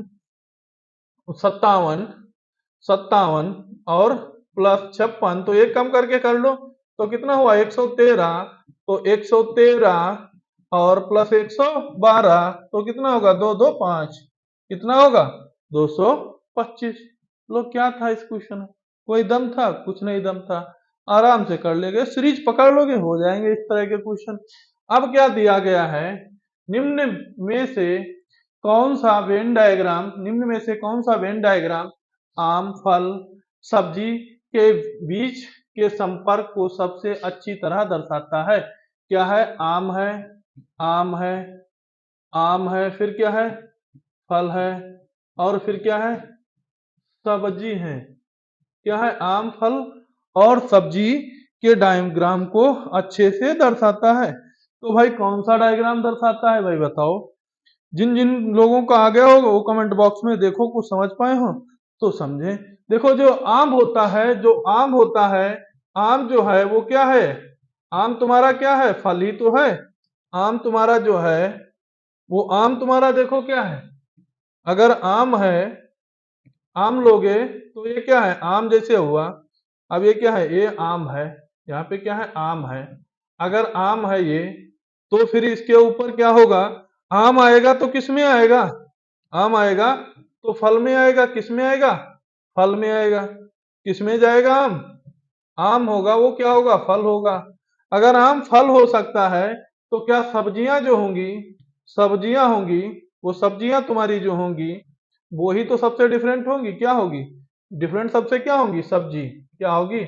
57 57 और +56, तो एक कम करके कर लो, तो कितना हुआ, 113। तो 113 और +112, तो कितना होगा, 2 2 5, कितना होगा, 225। लो, क्या था इस क्वेश्चन में, कोई दम था, कुछ नहीं दम था, आराम से कर लेंगे, सीरीज पकड़ लोगे हो जाएंगे इस तरह के क्वेश्चन। अब क्या दिया गया है, निम्न में से कौन सा वेन डायग्राम, निम्न में से कौन सा वेन डायग्राम आम, फल, सब्जी के बीच के संपर्क को सबसे अच्छी तरह दर्शाता है। क्या है, आम है, आम है, आम है, फिर क्या है, फल है, और फिर क्या है, सब्जी है। क्या है, आम, फल और सब्जी के डायग्राम को अच्छे से दर्शाता है। तो भाई कौन सा डायग्राम दर्शाता है भाई बताओ, जिन जिन लोगों का आ गया होगा वो कमेंट बॉक्स में देखो, कुछ समझ पाए हो तो समझे। देखो जो आम होता है, जो आम होता है, आम जो है वो क्या है, आम तुम्हारा क्या है, फल ही तो है। आम तुम्हारा जो है वो आम तुम्हारा देखो क्या है, अगर आम है, आम लोगे तो ये क्या है, आम जैसे हुआ। अब ये क्या है, ये आम है, यहाँ पे क्या है, आम है। अगर आम है ये, तो फिर इसके ऊपर क्या होगा, आम आएगा तो किस में आएगा, आम आएगा तो फल में आएगा, किस में आएगा, फल में आएगा। किस में जाएगा, आम, आम होगा वो क्या होगा, फल होगा। अगर आम फल हो सकता है तो क्या सब्जियां जो होंगी, सब्जियां होंगी, वो सब्जियां तुम्हारी जो होंगी वो ही तो सबसे डिफरेंट होंगी, क्या होगी, डिफरेंट सबसे क्या होंगी, सब्जी, क्या होगी,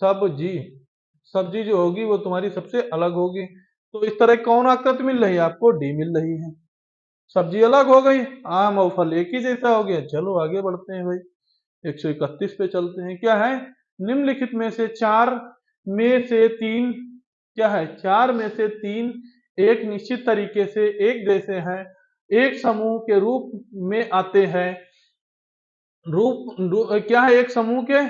सब्जी। सब्जी जो होगी वो तुम्हारी सबसे अलग होगी। तो इस तरह कौन आकृति मिल रही है आपको, डी मिल रही है। सब्जी अलग हो गई, आम और फल एक ही जैसा हो गया। चलो आगे बढ़ते हैं भाई, 131 पे चलते हैं। क्या है, निम्नलिखित में से 4 में से 3, क्या है, 4 में से 3 एक निश्चित तरीके से एक जैसे हैं, एक समूह के रूप में आते हैं, क्या है, एक समूह के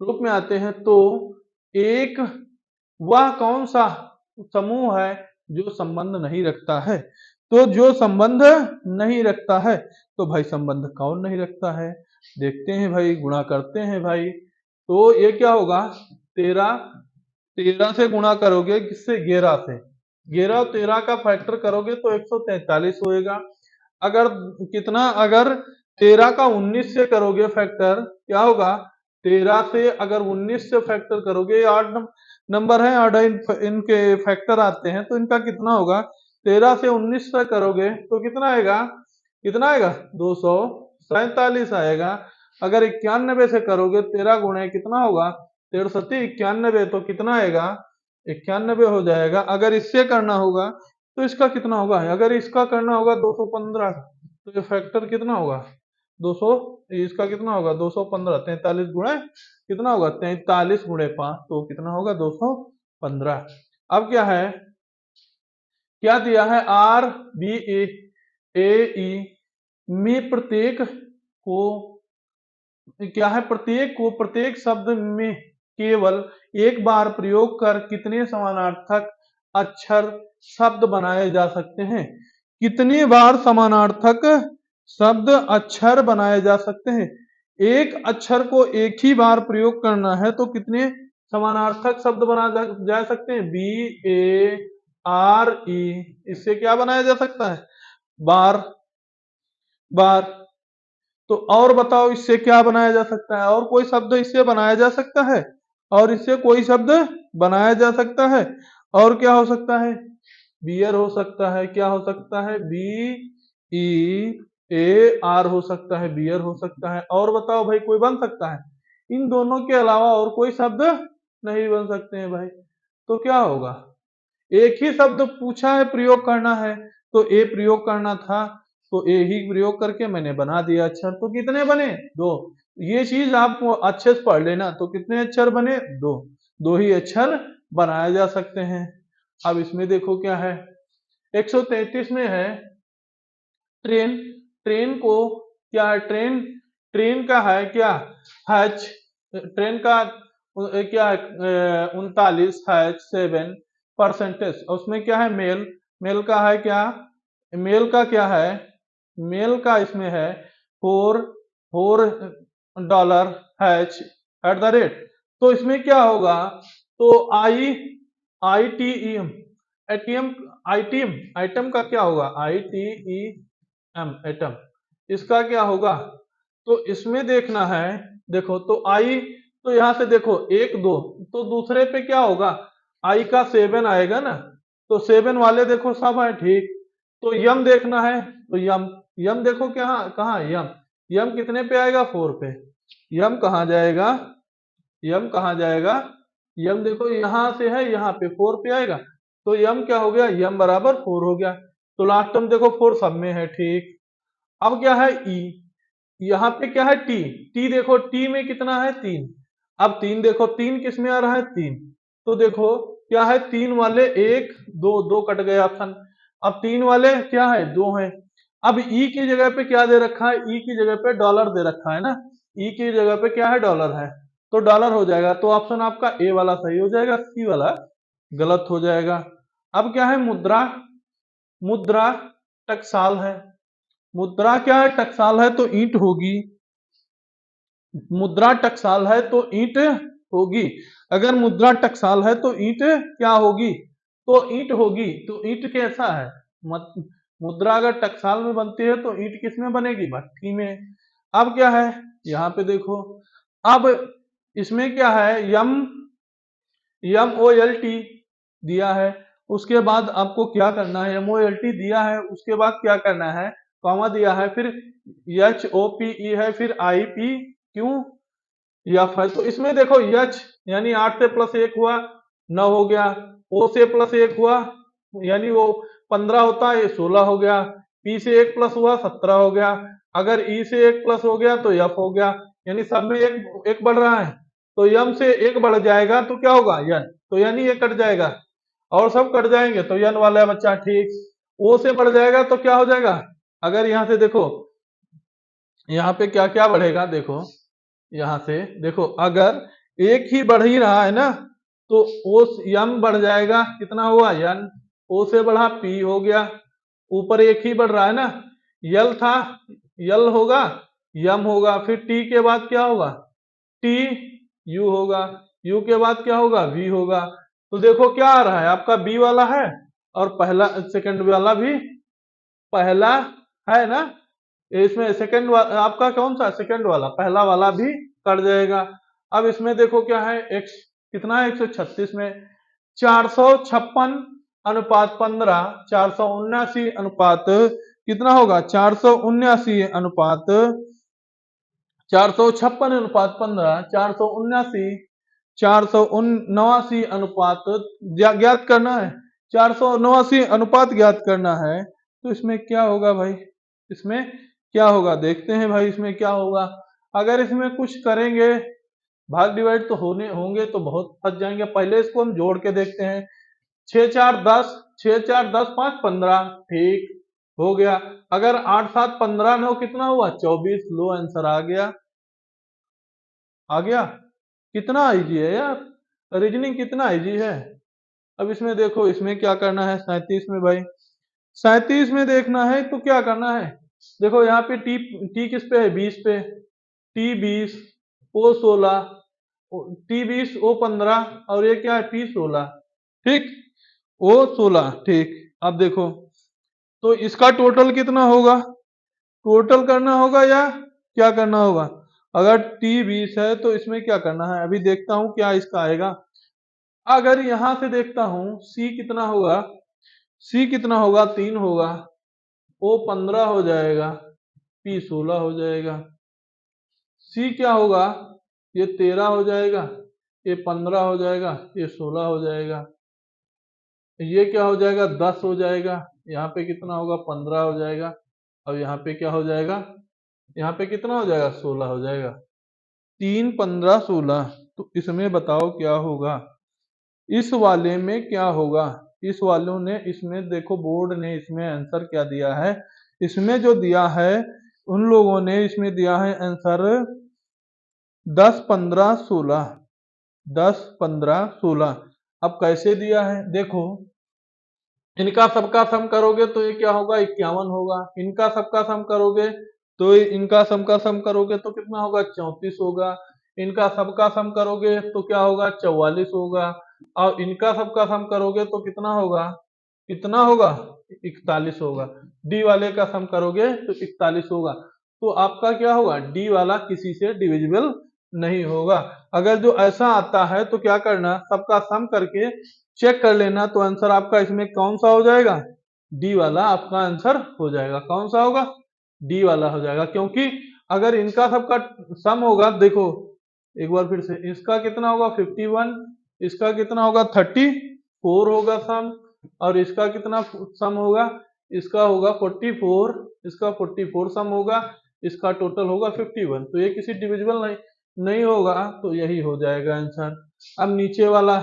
रूप में आते हैं, तो एक वह कौन सा समूह है जो संबंध नहीं रखता है। तो जो संबंध नहीं रखता है, तो भाई संबंध कौन नहीं रखता है, देखते हैं भाई, गुणा करते हैं भाई। तो ये क्या होगा, 13 13 से गुणा करोगे किससे, 11 से, 11 और 13 का फैक्टर करोगे तो 143 होएगा। अगर कितना, अगर 13 का 19 से करोगे फैक्टर, क्या होगा, 13 से अगर 19 से फैक्टर करोगे, ये 8 नंबर है, 8 इनके फैक्टर आते हैं, तो इनका कितना होगा, 13 से 19 तक करोगे तो कितना आएगा, कितना आएगा, 247 आएगा। अगर 91 से करोगे, 13 गुणे कितना होगा, 13 सत्ती 91, तो कितना आएगा, 91 हो जाएगा। अगर इससे करना होगा तो इसका कितना होगा, अगर इसका करना होगा 215, तो ये फैक्टर कितना होगा, 200, इसका कितना होगा 215, 43 गुणे कितना होगा, 43 गुणे 5, तो कितना होगा 215। अब क्या है, क्या दिया है, आर बी ए ई में प्रत्येक को, क्या है, प्रत्येक को प्रत्येक शब्द में केवल एक बार प्रयोग कर कितने समानार्थक अक्षर शब्द बनाए जा सकते हैं, कितनी बार समानार्थक शब्द अक्षर बनाए जा सकते हैं। एक अक्षर को एक ही बार प्रयोग करना है तो कितने समानार्थक शब्द बनाए जा सकते हैं, BARE, इससे क्या बनाया जा सकता है, बार, बार। तो और बताओ इससे क्या बनाया जा सकता है, और कोई शब्द इससे बनाया जा सकता है, और इससे कोई शब्द बनाया जा सकता है, और क्या हो सकता है, बियर हो सकता है, क्या हो सकता है, BEAR हो सकता है, बियर हो सकता है। और बताओ भाई, कोई बन सकता है, इन दोनों के अलावा और कोई शब्द नहीं बन सकते हैं भाई। तो क्या होगा, एक ही शब्द पूछा है, प्रयोग करना है, तो ए प्रयोग करना था, तो ए ही प्रयोग करके मैंने बना दिया अक्षर। तो कितने बने, दो। ये चीज आप अच्छे से पढ़ लेना, तो कितने अक्षर बने, दो, दो ही अक्षर बनाए जा सकते हैं। अब इसमें देखो क्या है, 133 में है ट्रेन, ट्रेन को क्या है, ट्रेन, ट्रेन का है क्या, हैच, ट्रेन का क्या है, 39 हैच 7%, उसमें क्या है, मेल, मेल का है क्या, मेल का क्या है, मेल का इसमें है $4 हैच @ तो इसमें क्या होगा, तो ITEM, एटीएम, आईटीएम, आइटम का क्या होगा, एटम, इसका क्या होगा, तो इसमें देखना है, देखो तो आई, तो यहां से देखो 1 2, तो दूसरे पे क्या होगा, आई का 7 आएगा ना, तो 7 वाले देखो सब है ठीक। तो यम देखना है, तो यम, यम देखो क्या, कहाँ यम, यम कितने पे आएगा, 4 पे, यम कहाँ जाएगा, यम कहाँ जाएगा, यम देखो यहां से है, यहाँ पे 4 पे आएगा, तो यम क्या हो गया, यम बराबर 4 हो गया। तो लास्ट टर्म देखो 4 सब में है ठीक। अब क्या है, ई, यहाँ पे क्या है, टी, टी देखो टी में कितना है, 3। अब 3 देखो, 3 किस में आ रहा है, 3, तो देखो क्या है, 3 वाले 1 2, 2 कट गए ऑप्शन। अब 3 वाले क्या है, 2 है। अब ई की जगह पे क्या दे रखा है, ई की जगह पे डॉलर दे रखा है ना, ई की जगह पे क्या है, डॉलर है, तो डॉलर हो जाएगा। तो ऑप्शन आपका ए वाला सही हो जाएगा, सी वाला गलत हो जाएगा। अब क्या है, मुद्रा, मुद्रा टकसाल है, मुद्रा क्या है, टकसाल है तो ईंट होगी, मुद्रा टकसाल है तो ईंट होगी। अगर मुद्रा टकसाल है तो ईंट क्या होगी, तो ईंट होगी। तो ईंट कैसा है, मुद्रा अगर टकसाल में बनती है तो ईंट किस में बनेगी, भट्टी में। अब क्या है, यहाँ पे देखो, अब इसमें क्या है, यम, MOLT दिया है, उसके बाद आपको क्या करना है, MOLT दिया है, उसके बाद क्या करना है, कॉमा दिया है, फिर HOPE है, फिर IPQF है। तो इसमें देखो H यानी 8 से प्लस 1 हुआ 9 हो गया, O से प्लस 1 हुआ यानी वो 15 होता है, 16 हो गया, P से 1 प्लस हुआ 17 हो गया, अगर E से 1 प्लस हो गया तो F हो गया, यानी सब में एक बढ़ रहा है। तो यम से 1 बढ़ जाएगा तो क्या होगा, यन, तो यानी ये कट जाएगा, और सब कट जाएंगे तो यन वाला बच्चा ठीक। ओ से बढ़ जाएगा तो क्या हो जाएगा, अगर यहां से देखो, यहाँ पे क्या क्या बढ़ेगा, देखो यहां से देखो, अगर एक ही बढ़ ही रहा है ना, तो ओ यम बढ़ जाएगा, कितना हुआ, यन, ओ से बढ़ा पी हो गया, ऊपर एक ही बढ़ रहा है ना, यल था, यल होगा, यम होगा, फिर टी के बाद क्या होगा, टी, यू होगा, यू के बाद क्या होगा, वी होगा। तो देखो क्या आ रहा है, आपका बी वाला है, और पहला सेकंड वाला भी पहला है ना, इसमें सेकंड आपका कौन सा सेकंड वाला, पहला वाला भी कट जाएगा। अब इसमें देखो क्या है, x कितना है 136 में 456 अनुपात 15, 479 अनुपात कितना होगा 479 अनुपात 456 अनुपात 15, 479 479 अनुपात ज्ञात करना है, 479 अनुपात ज्ञात करना है। तो इसमें क्या होगा भाई, इसमें क्या होगा देखते हैं भाई, इसमें क्या होगा। अगर इसमें कुछ करेंगे भाग डिवाइड तो होंगे तो बहुत फंस जाएंगे। पहले इसको हम जोड़ के देखते हैं, 6 4 10, 6 4 10 5 15, ठीक हो गया। अगर 8 7 15 9 कितना हुआ 24, लो आंसर आ गया, आ गया। कितना इजी है यार, रीजनिंग कितना इजी है। अब इसमें देखो इसमें क्या करना है 37 में भाई, 37 में देखना है तो क्या करना है, देखो यहाँ पे टी टी किस पे है 20 पे, टी 20 ओ 16, टी 20 ओ 15 और ये क्या है टी 16, ठीक ओ 16, ठीक। अब देखो तो इसका टोटल कितना होगा, टोटल करना होगा या क्या करना होगा। अगर टी 20 है तो इसमें क्या करना है, अभी देखता हूं क्या इसका आएगा। अगर यहां से देखता हूं सी कितना होगा, सी कितना होगा 3 होगा, ओ 15 हो जाएगा, पी 16 हो जाएगा, सी क्या होगा ये 13 हो जाएगा, ये 15 हो जाएगा, ये 16 हो जाएगा, ये क्या हो जाएगा 10 हो जाएगा, यहाँ पे कितना होगा 15 हो जाएगा, और यहाँ पे क्या हो जाएगा, यहाँ पे कितना हो जाएगा 16 हो जाएगा, 3 15 16। तो इसमें बताओ क्या होगा, इस वाले में क्या होगा, इस वालों ने इसमें देखो बोर्ड ने इसमें आंसर क्या दिया है, इसमें जो दिया है उन लोगों ने इसमें दिया है आंसर 10 15 16, 10 15 16। अब कैसे दिया है देखो, इनका सबका सम करोगे तो ये क्या होगा 51 होगा, इनका सबका सम करोगे तो इनका सबका सम करोगे तो कितना होगा 34 होगा, इनका सबका सम करोगे तो क्या होगा 44 होगा, और इनका सबका सम करोगे तो कितना होगा, कितना होगा 41 होगा। डी वाले का सम करोगे तो 41 होगा। तो आपका क्या होगा डी वाला किसी से डिविजिबल नहीं होगा। अगर जो ऐसा आता है तो क्या करना, सबका सम करके चेक कर लेना, तो आंसर आपका इसमें कौन सा हो जाएगा, डी वाला आपका आंसर हो जाएगा। कौन सा होगा, डी वाला हो जाएगा। क्योंकि अगर इनका सबका सम होगा, देखो एक बार फिर से, इसका कितना होगा 51, इसका कितना होगा 34 होगा सम, और इसका कितना सम होगा, इसका होगा 44, इसका 44 सम होगा, इसका टोटल होगा 51। तो ये किसी डिविजिबल नहीं होगा, तो यही हो जाएगा आंसर। अब नीचे वाला,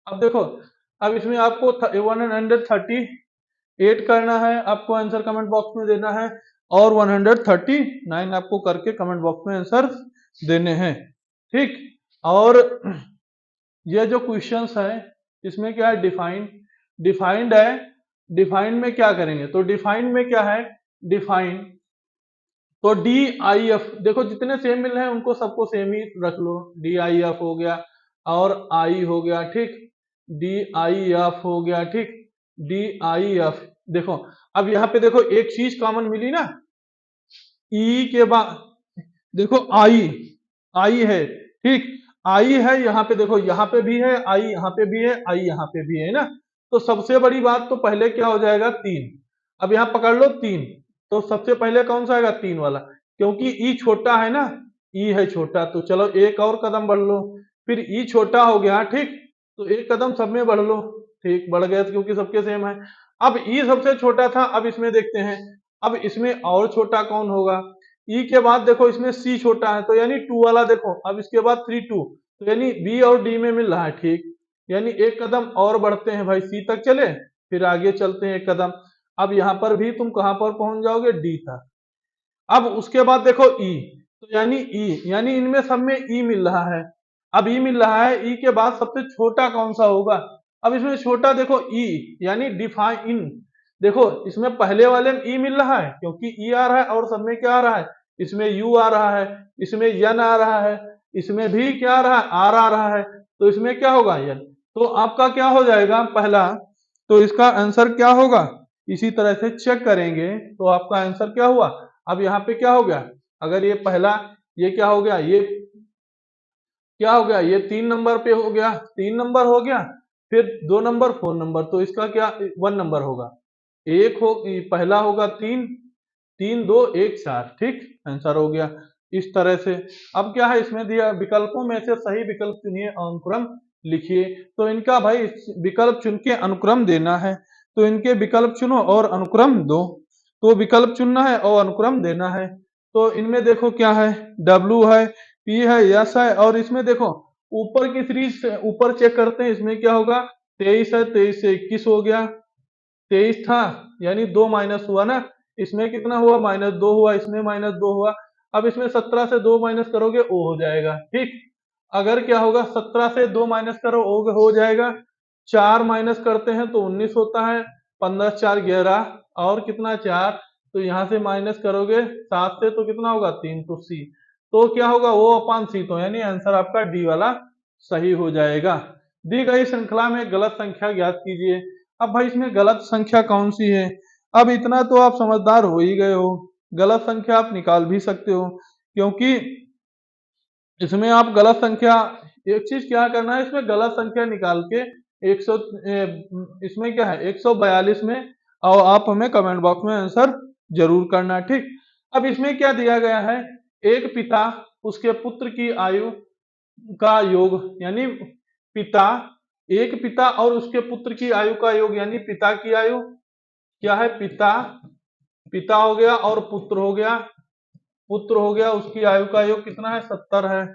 अब देखो अब इसमें आपको 138 करना है, आपको आंसर कमेंट बॉक्स में देना है, और 139 आपको करके कमेंट बॉक्स में आंसर देने हैं, ठीक। और ये जो क्वेश्चंस है इसमें क्या है डिफाइंड है, डिफाइंड में क्या करेंगे, तो डिफाइंड में क्या है, डिफाइंड तो डी आई एफ, देखो जितने सेम मिल रहे हैं उनको सबको सेम ही रख लो, डी आई एफ हो गया और आई हो गया, ठीक, डी आई एफ हो गया, ठीक, डी आई एफ। देखो अब यहाँ पे देखो एक चीज कॉमन मिली ना, ई के बाद देखो आई, आई है, ठीक, आई है यहाँ पे, देखो यहाँ पे भी है आई, यहाँ पे भी है आई, यहाँ पे भी है ना। तो सबसे बड़ी बात तो पहले क्या हो जाएगा 3, अब यहाँ पकड़ लो 3, तो सबसे पहले कौन सा आएगा 3 वाला, क्योंकि ई छोटा है ना, ई है छोटा, तो चलो एक और कदम बढ़ लो, फिर ई छोटा हो गया, ठीक, तो एक कदम सब में बढ़ लो, ठीक, बढ़ गया क्योंकि सबके सेम है। अब ई सबसे छोटा था, अब इसमें देखते हैं, अब इसमें और छोटा कौन होगा, ई के बाद देखो इसमें सी छोटा है, तो यानी 2 वाला देखो, अब इसके बाद 3 2, तो यानी बी और डी में मिल रहा है, ठीक, यानी एक कदम और बढ़ते हैं भाई, सी तक चले, फिर आगे चलते हैं एक कदम। अब यहाँ पर भी तुम कहां पर पहुंच जाओगे, डी तक। अब उसके बाद देखो ई, तो यानी ई, यानी इनमें सब में ई मिल रहा है, अब ई मिल रहा है, ई के बाद सबसे छोटा कौन सा होगा, अब इसमें छोटा देखो ई, यानी डिफाइन, देखो इसमें पहले वाले में ई मिल रहा है क्योंकि ई आ रहा है, और सब में क्या आ रहा है, इसमें यू आ रहा है, इसमें यन आ रहा है, इसमें भी क्या आ रहा है आर आ रहा है, तो इसमें क्या होगा यन। तो आपका क्या हो जाएगा पहला, तो इसका आंसर क्या होगा, इसी तरह से चेक करेंगे तो आपका आंसर क्या हुआ। अब यहाँ पे क्या हो गया, अगर ये पहला, ये क्या हो गया, ये क्या हो गया, ये 3 नंबर पे हो गया, 3 नंबर हो गया, फिर 2 नंबर 4 नंबर, तो इसका क्या 1 नंबर होगा, एक हो, पहला होगा 3, 3 2 1 4, ठीक, आंसर हो गया इस तरह से। अब क्या है इसमें दिया, विकल्पों में से सही विकल्प चुनिए और अनुक्रम लिखिए। तो इनका भाई विकल्प चुन के अनुक्रम देना है, तो इनके विकल्प चुनो और अनुक्रम दो। तो विकल्प चुनना है और अनुक्रम देना है। तो इनमें देखो क्या है, W है, P है, S है, और इसमें देखो ऊपर की सीरीज से ऊपर चेक करते हैं, इसमें क्या होगा, 23 है, 23 से 21 हो गया, 23 था यानी 2 माइनस हुआ ना, इसमें कितना हुआ, -2 हुआ, इसमें -2 हुआ। अब इसमें 17 से 2 माइनस करोगे ओ हो जाएगा, ठीक। अगर क्या होगा, 17 से 2 माइनस करो ओ हो जाएगा, 4 माइनस करते हैं तो 19 होता है, 15 4 11, और कितना 4, तो यहाँ से माइनस करोगे 7 से तो कितना होगा 3, तो सी, तो क्या होगा ओ अपान सी, तो यानी आंसर आपका डी वाला सही हो जाएगा। दी गई श्रृंखला में गलत संख्या ज्ञात कीजिए। अब भाई इसमें गलत संख्या कौन सी है, अब इतना तो आप समझदार हो ही गए हो, गलत संख्या आप निकाल भी सकते हो, क्योंकि इसमें आप गलत संख्या, एक चीज क्या करना है, इसमें गलत संख्या निकाल के 100, इसमें क्या है 142 में, और आप हमें कमेंट बॉक्स में आंसर जरूर करना, ठीक। अब इसमें क्या दिया गया है, एक पिता उसके पुत्र की आयु का योग, यानी पिता, एक पिता और उसके पुत्र की आयु का योग, यानी पिता की आयु क्या है, पिता, पिता हो गया और पुत्र हो गया, पुत्र हो गया, उसकी आयु का योग कितना है, 70 है,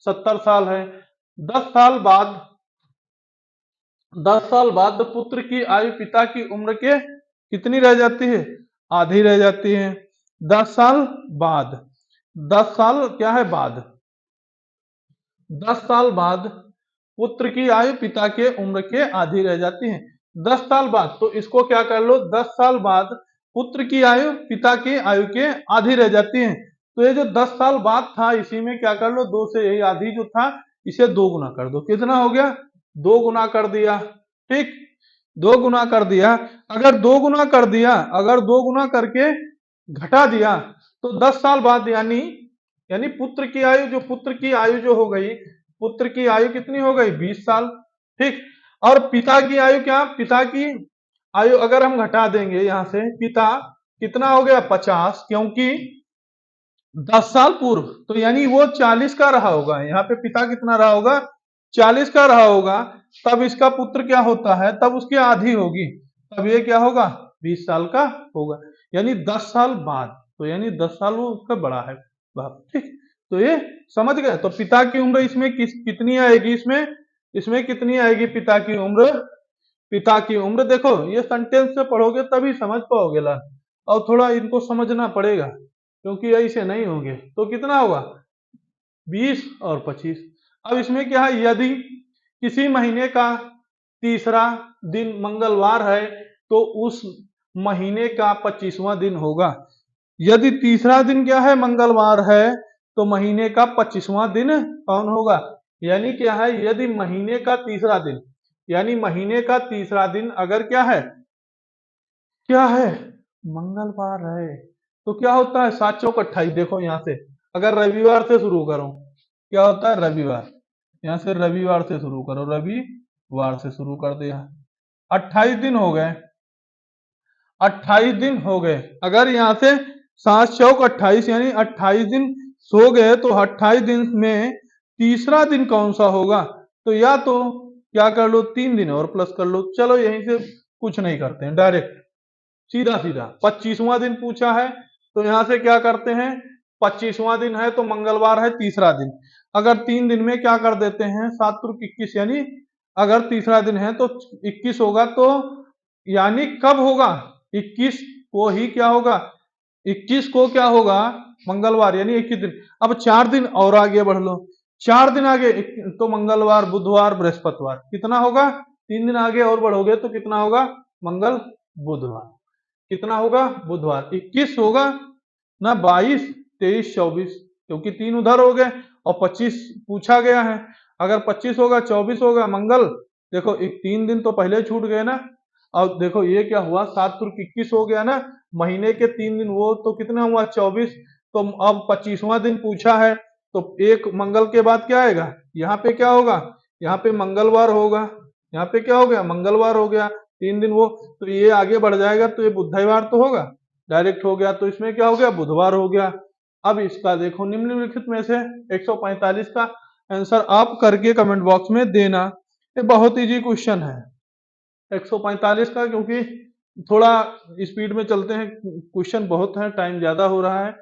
70 साल है। 10 साल बाद, 10 साल बाद पुत्र की आयु पिता की उम्र के कितनी रह जाती है, आधी रह जाती है। 10 साल बाद, 10 साल क्या है बाद, 10 साल बाद पुत्र की आयु पिता के उम्र के आधी रह जाती है। 10 साल बाद, तो इसको क्या कर लो, 10 साल बाद पुत्र की आयु पिता की आयु के आधी रह जाती है। तो ये जो 10 साल बाद था, इसी में क्या कर लो, 2 से यही आधी जो था इसे 2 गुना कर दो, कितना हो गया, 2 गुना कर दिया, ठीक, 2 गुना कर दिया। अगर 2 गुना कर दिया, अगर 2 गुना करके घटा दिया, तो 10 साल बाद यानी, यानी पुत्र की आयु, जो पुत्र की आयु जो हो गई, पुत्र की आयु कितनी हो गई, 20 साल, ठीक। और पिता की आयु क्या, पिता की आयु अगर हम घटा देंगे यहां से, पिता कितना हो गया 50, क्योंकि 10 साल पूर्व, तो यानी वो 40 का रहा होगा, यहाँ पे पिता कितना रहा होगा, 40 का रहा होगा, तब इसका पुत्र क्या होता है, तब उसकी आधी होगी, तब ये क्या होगा 20 साल का होगा, यानी 10 साल बाद, तो यानी 10 साल वो उसका बड़ा है बाप, ठीक। तो ये समझ गए, तो पिता की उम्र इसमें कितनी आएगी, इसमें इसमें कितनी आएगी पिता की उम्र, पिता की उम्र, देखो ये सेंटेंस से पढ़ोगे तभी समझ पाओगे ला, और थोड़ा इनको समझना पड़ेगा, क्योंकि ऐसे नहीं होंगे, तो कितना होगा 20 और 25। अब इसमें क्या है, यदि किसी महीने का तीसरा दिन मंगलवार है तो उस महीने का 25वां दिन होगा, यदि तीसरा दिन क्या है मंगलवार है तो महीने का 25वां दिन कौन होगा, यानी क्या है, यदि महीने का तीसरा दिन, यानी महीने का तीसरा दिन अगर क्या है, क्या है मंगलवार है, तो क्या होता है 7 चौक 28, देखो यहाँ से अगर रविवार से शुरू करो, क्या होता है रविवार, यहाँ से रविवार से शुरू करो, रविवार से शुरू कर दिया, 28 दिन हो गए, 28 दिन हो गए। अगर यहाँ से 7 चौक 28 यानी 28 दिन सो गए, तो 28 दिन में तीसरा दिन कौन सा होगा, तो या तो क्या कर लो 3 दिन और प्लस कर लो, चलो यहीं से कुछ नहीं करते हैं, डायरेक्ट सीधा सीधा 25वां दिन पूछा है, तो यहां से क्या करते हैं, 25वां दिन है तो मंगलवार है तीसरा दिन, अगर 3 दिन में क्या कर देते हैं 7 × 21, यानी अगर तीसरा दिन है तो 21 होगा, तो यानी कब होगा 21 को ही क्या होगा, 21 को क्या होगा मंगलवार, यानी 21 दिन। अब 4 दिन और आगे बढ़ लो, 4 दिन आगे तो मंगलवार बुधवार बृहस्पतिवार, कितना होगा 3 दिन आगे और बढ़ोगे तो कितना होगा मंगल बुधवार, कितना होगा बुधवार, 21 होगा ना, 22 23 24, क्योंकि 3 उधर हो गए और 25 पूछा गया है, अगर 25 होगा 24 होगा मंगल, देखो 3 दिन तो पहले छूट गए ना, और देखो ये क्या हुआ, 7 तुर्क 21 हो गया ना, महीने के 3 दिन, वो तो कितना हुआ 24। तो अब 25वां दिन पूछा है, तो एक मंगल के बाद क्या आएगा, यहाँ पे क्या होगा, यहाँ पे मंगलवार होगा, यहाँ पे क्या हो गया, मंगलवार हो गया, 3 दिन वो, तो ये आगे बढ़ जाएगा तो ये बुधवार तो होगा, डायरेक्ट हो गया, तो इसमें क्या हो गया, बुधवार हो गया। अब इसका देखो निम्नलिखित में से 145 का आंसर आप करके कमेंट बॉक्स में देना। ये बहुत इजी क्वेश्चन है 145 का, क्योंकि थोड़ा स्पीड में चलते हैं, क्वेश्चन बहुत है, टाइम ज्यादा हो रहा है।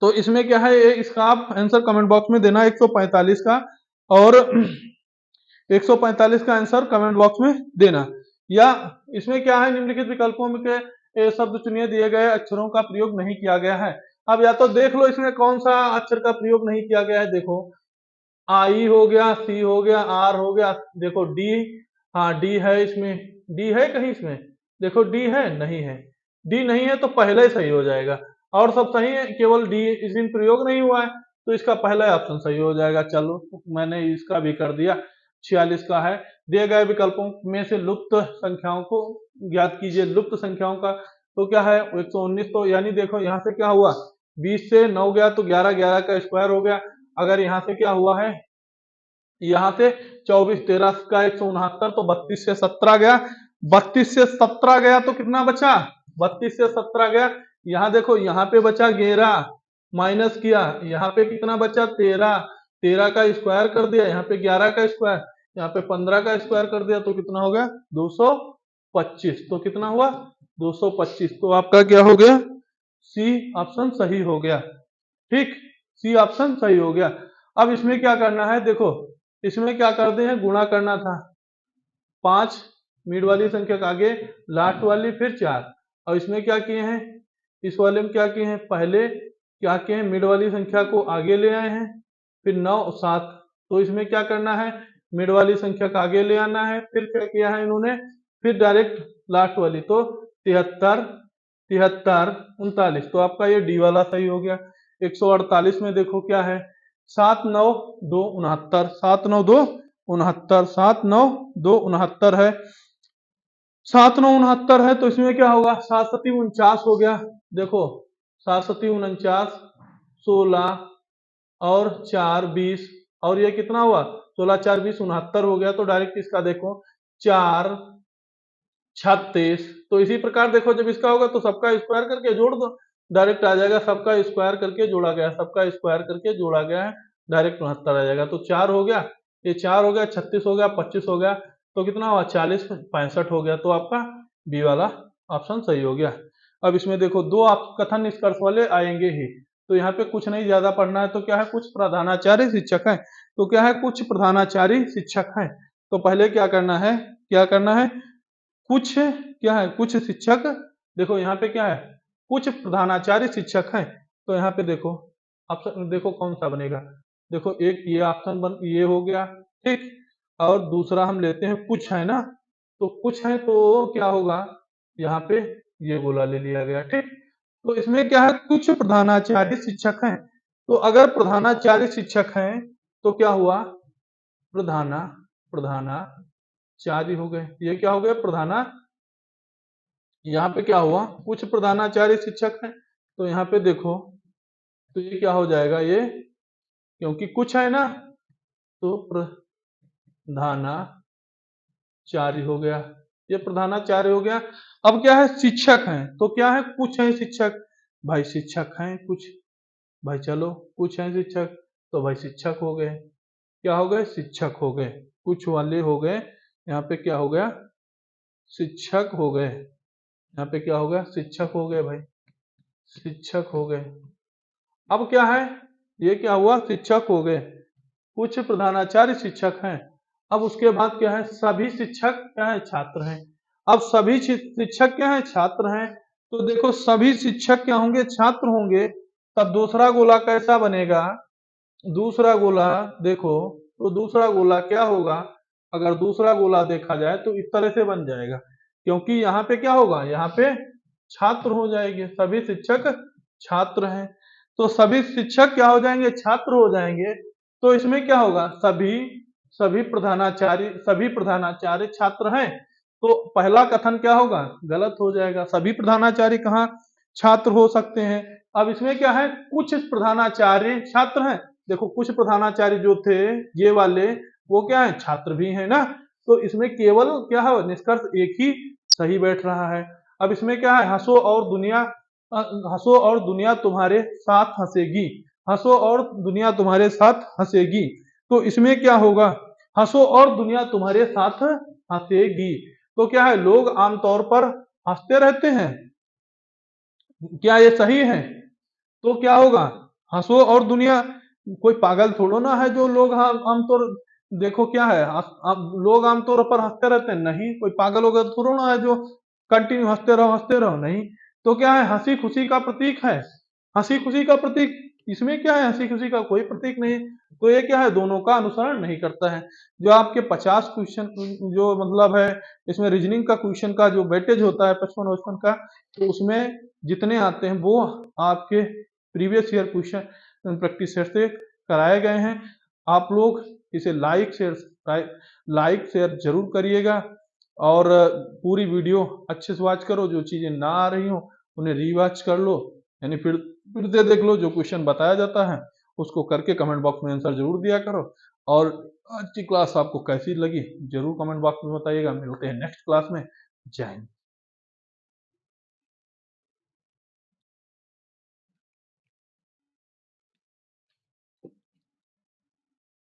तो इसमें क्या है, इसका आप आंसर कमेंट बॉक्स में देना 145 का, और 145 का आंसर कमेंट बॉक्स में देना। या इसमें क्या है, निम्नलिखित विकल्पों में के शब्द चुनिए, दिए गए अक्षरों का प्रयोग नहीं किया गया है। अब या तो देख लो इसमें कौन सा अक्षर का प्रयोग नहीं किया गया है, देखो आई हो गया, सी हो गया, आर हो गया, देखो डी, हाँ डी है, इसमें डी है कहीं, इसमें देखो डी है, नहीं है, डी नहीं है तो पहले ही सही हो जाएगा, और सब सही है, केवल डी इस दिन प्रयोग नहीं हुआ है, तो इसका पहला ऑप्शन सही हो जाएगा। चलो मैंने इसका भी कर दिया, 46 का है। दिए गए विकल्पों में से लुप्त संख्याओं को ज्ञात कीजिए। लुप्त संख्याओं का तो क्या है 119, तो यानी देखो यहाँ से क्या हुआ, 20 से 9 गया तो 11, 11 का स्क्वायर हो गया। अगर यहाँ से क्या हुआ है, यहाँ से 24, 13 का 169, तो 32 से 17 गया, 32 से 17 गया तो कितना बचा, 32 से 17 गया, यहाँ देखो यहाँ पे बचा 11, माइनस किया, यहाँ पे कितना बचा 13, 13 का स्क्वायर कर दिया, यहाँ पे 11 का स्क्वायर, यहाँ पे 15 का स्क्वायर कर दिया, तो कितना हो गया 225। तो कितना हुआ 225, तो आपका क्या हो गया, सी ऑप्शन सही हो गया। ठीक, सी ऑप्शन सही हो गया। अब इसमें क्या करना है, देखो इसमें क्या करते हैं, गुणा करना था, 5 मिड वाली संख्या के आगे लास्ट वाली, फिर 4, और इसमें क्या किए हैं, इस वाले में क्या किए हैं, पहले क्या किए हैं, मिड वाली संख्या को आगे ले आए हैं, फिर 9 7, तो इसमें क्या करना है, मिड वाली संख्या का आगे ले आना है, फिर क्या किया है इन्होंने, फिर डायरेक्ट लास्ट वाली, तो 73 73 39, तो आपका ये डी वाला सही हो गया। 148 में देखो क्या है, 7 9 2 69, 7 9 2 69, 7 9 2 69 है, 7 9 69 है, तो इसमें क्या होगा, 7 7 49 हो गया, देखो 7 7 49, 16 और 4 20, और ये कितना हुआ 16 4 20 69 हो गया, तो डायरेक्ट इसका देखो 4 36, तो इसी प्रकार देखो जब इसका होगा तो सबका स्क्वायर करके जोड़ दो, डायरेक्ट आ जाएगा, सबका स्क्वायर करके जोड़ा गया, सबका स्क्वायर करके जोड़ा गया है, डायरेक्ट 69 आ जाएगा। तो 4 हो गया, ये 4 हो गया, 36 हो गया, 25 हो गया, तो कितना हुआ 40 65 हो गया, तो आपका बी वाला ऑप्शन सही हो गया। अब इसमें देखो दो आप कथन निष्कर्ष वाले आएंगे ही, तो यहाँ पे कुछ नहीं ज्यादा पढ़ना है, तो क्या है कुछ प्रधानाचार्य शिक्षक है, तो क्या है कुछ प्रधानाचार्य शिक्षक है, तो पहले क्या करना है, क्या करना है, कुछ क्या है, कुछ शिक्षक, देखो यहाँ पे क्या है, कुछ प्रधानाचार्य शिक्षक हैं, तो यहाँ पे देखो ऑप्शन देखो कौन सा बनेगा, देखो एक ये ऑप्शन बन ये हो गया, ठीक, और दूसरा हम लेते हैं कुछ है ना, तो कुछ है तो क्या होगा, यहाँ पे ये गोला ले लिया गया, ठीक। तो इसमें क्या है, कुछ प्रधानाचार्य शिक्षक हैं, तो अगर प्रधानाचार्य शिक्षक हैं तो क्या हुआ, प्रधाना प्रधानाचार्य हो गए, ये क्या हो गया प्रधाना, यहाँ पे क्या हुआ, कुछ प्रधानाचार्य शिक्षक हैं, तो यहाँ पे देखो, तो ये क्या हो जाएगा, ये क्योंकि कुछ है ना, तो प्रधानाचार्य हो गया, ये प्रधानाचार्य हो गया। अब क्या है शिक्षक हैं, तो क्या है कुछ है शिक्षक, भाई शिक्षक हैं कुछ, भाई चलो कुछ है शिक्षक, तो भाई शिक्षक हो गए, क्या हो गए शिक्षक हो गए, कुछ वाले हो गए, यहाँ पे क्या हो गया शिक्षक हो गए, यहाँ पे क्या हो गया शिक्षक हो गए, भाई शिक्षक हो गए। अब क्या है, ये क्या हुआ शिक्षक हो गए, कुछ प्रधानाचार्य शिक्षक हैं। अब उसके बाद क्या है, सभी शिक्षक क्या है छात्र हैं। अब सभी शिक्षक क्या है छात्र हैं, तो देखो सभी शिक्षक क्या होंगे छात्र होंगे, तब दूसरा गोला कैसा बनेगा, दूसरा गोला देखो, तो दूसरा गोला क्या होगा, अगर दूसरा गोला देखा जाए तो इस तरह से बन जाएगा, क्योंकि यहाँ पे क्या होगा, यहाँ पे छात्र हो जाएंगे, सभी शिक्षक छात्र हैं, तो सभी शिक्षक क्या हो जाएंगे छात्र हो जाएंगे, तो इसमें क्या होगा, सभी प्रधानाचार्य छात्र हैं, तो पहला कथन क्या होगा, गलत हो जाएगा। सभी प्रधानाचार्य कहाँ छात्र हो सकते हैं। अब इसमें क्या है, कुछ प्रधानाचार्य छात्र हैं। देखो कुछ प्रधानाचार्य जो थे ये वाले, वो क्या है, छात्र भी हैं ना। तो इसमें केवल क्या है, निष्कर्ष एक ही सही बैठ रहा है। अब इसमें क्या है, हंसो और दुनिया तुम्हारे साथ हंसेगी। हंसो और दुनिया तुम्हारे साथ हंसेगी। तो इसमें क्या होगा, हंसो और दुनिया तुम्हारे साथ हंसेगी। तो क्या है, लोग आमतौर पर हंसते रहते हैं, क्या ये सही है? तो क्या होगा, हंसो और दुनिया, कोई पागल थोड़ो ना है जो लोग आमतौर, देखो क्या है, लोग आमतौर पर हंसते रहते हैं, नहीं, कोई पागल होगा थोड़ो ना है जो कंटिन्यू हंसते रहो, नहीं। तो क्या है, हंसी खुशी का प्रतीक है, हंसी खुशी का प्रतीक। इसमें क्या है, हंसी खुशी का कोई प्रतीक नहीं। तो ये क्या है, दोनों का अनुसरण नहीं करता है। जो आपके 50 क्वेश्चन जो मतलब है, इसमें रीजनिंग का क्वेश्चन का जो वेटेज होता है 55-55 का, तो उसमें जितने आते हैं वो आपके previous year question practice set से कराए गए हैं। आप लोग इसे लाइक शेयर जरूर करिएगा, और पूरी वीडियो अच्छे से वॉच करो। जो चीजें ना आ रही हो उन्हें रीवॉच कर लो, यानी फिर से देख लो। जो क्वेश्चन बताया जाता है उसको करके कमेंट बॉक्स में आंसर जरूर दिया करो। और आज की क्लास आपको कैसी लगी जरूर कमेंट बॉक्स में बताइएगा। मिलते हैं नेक्स्ट क्लास में। जय हिंद।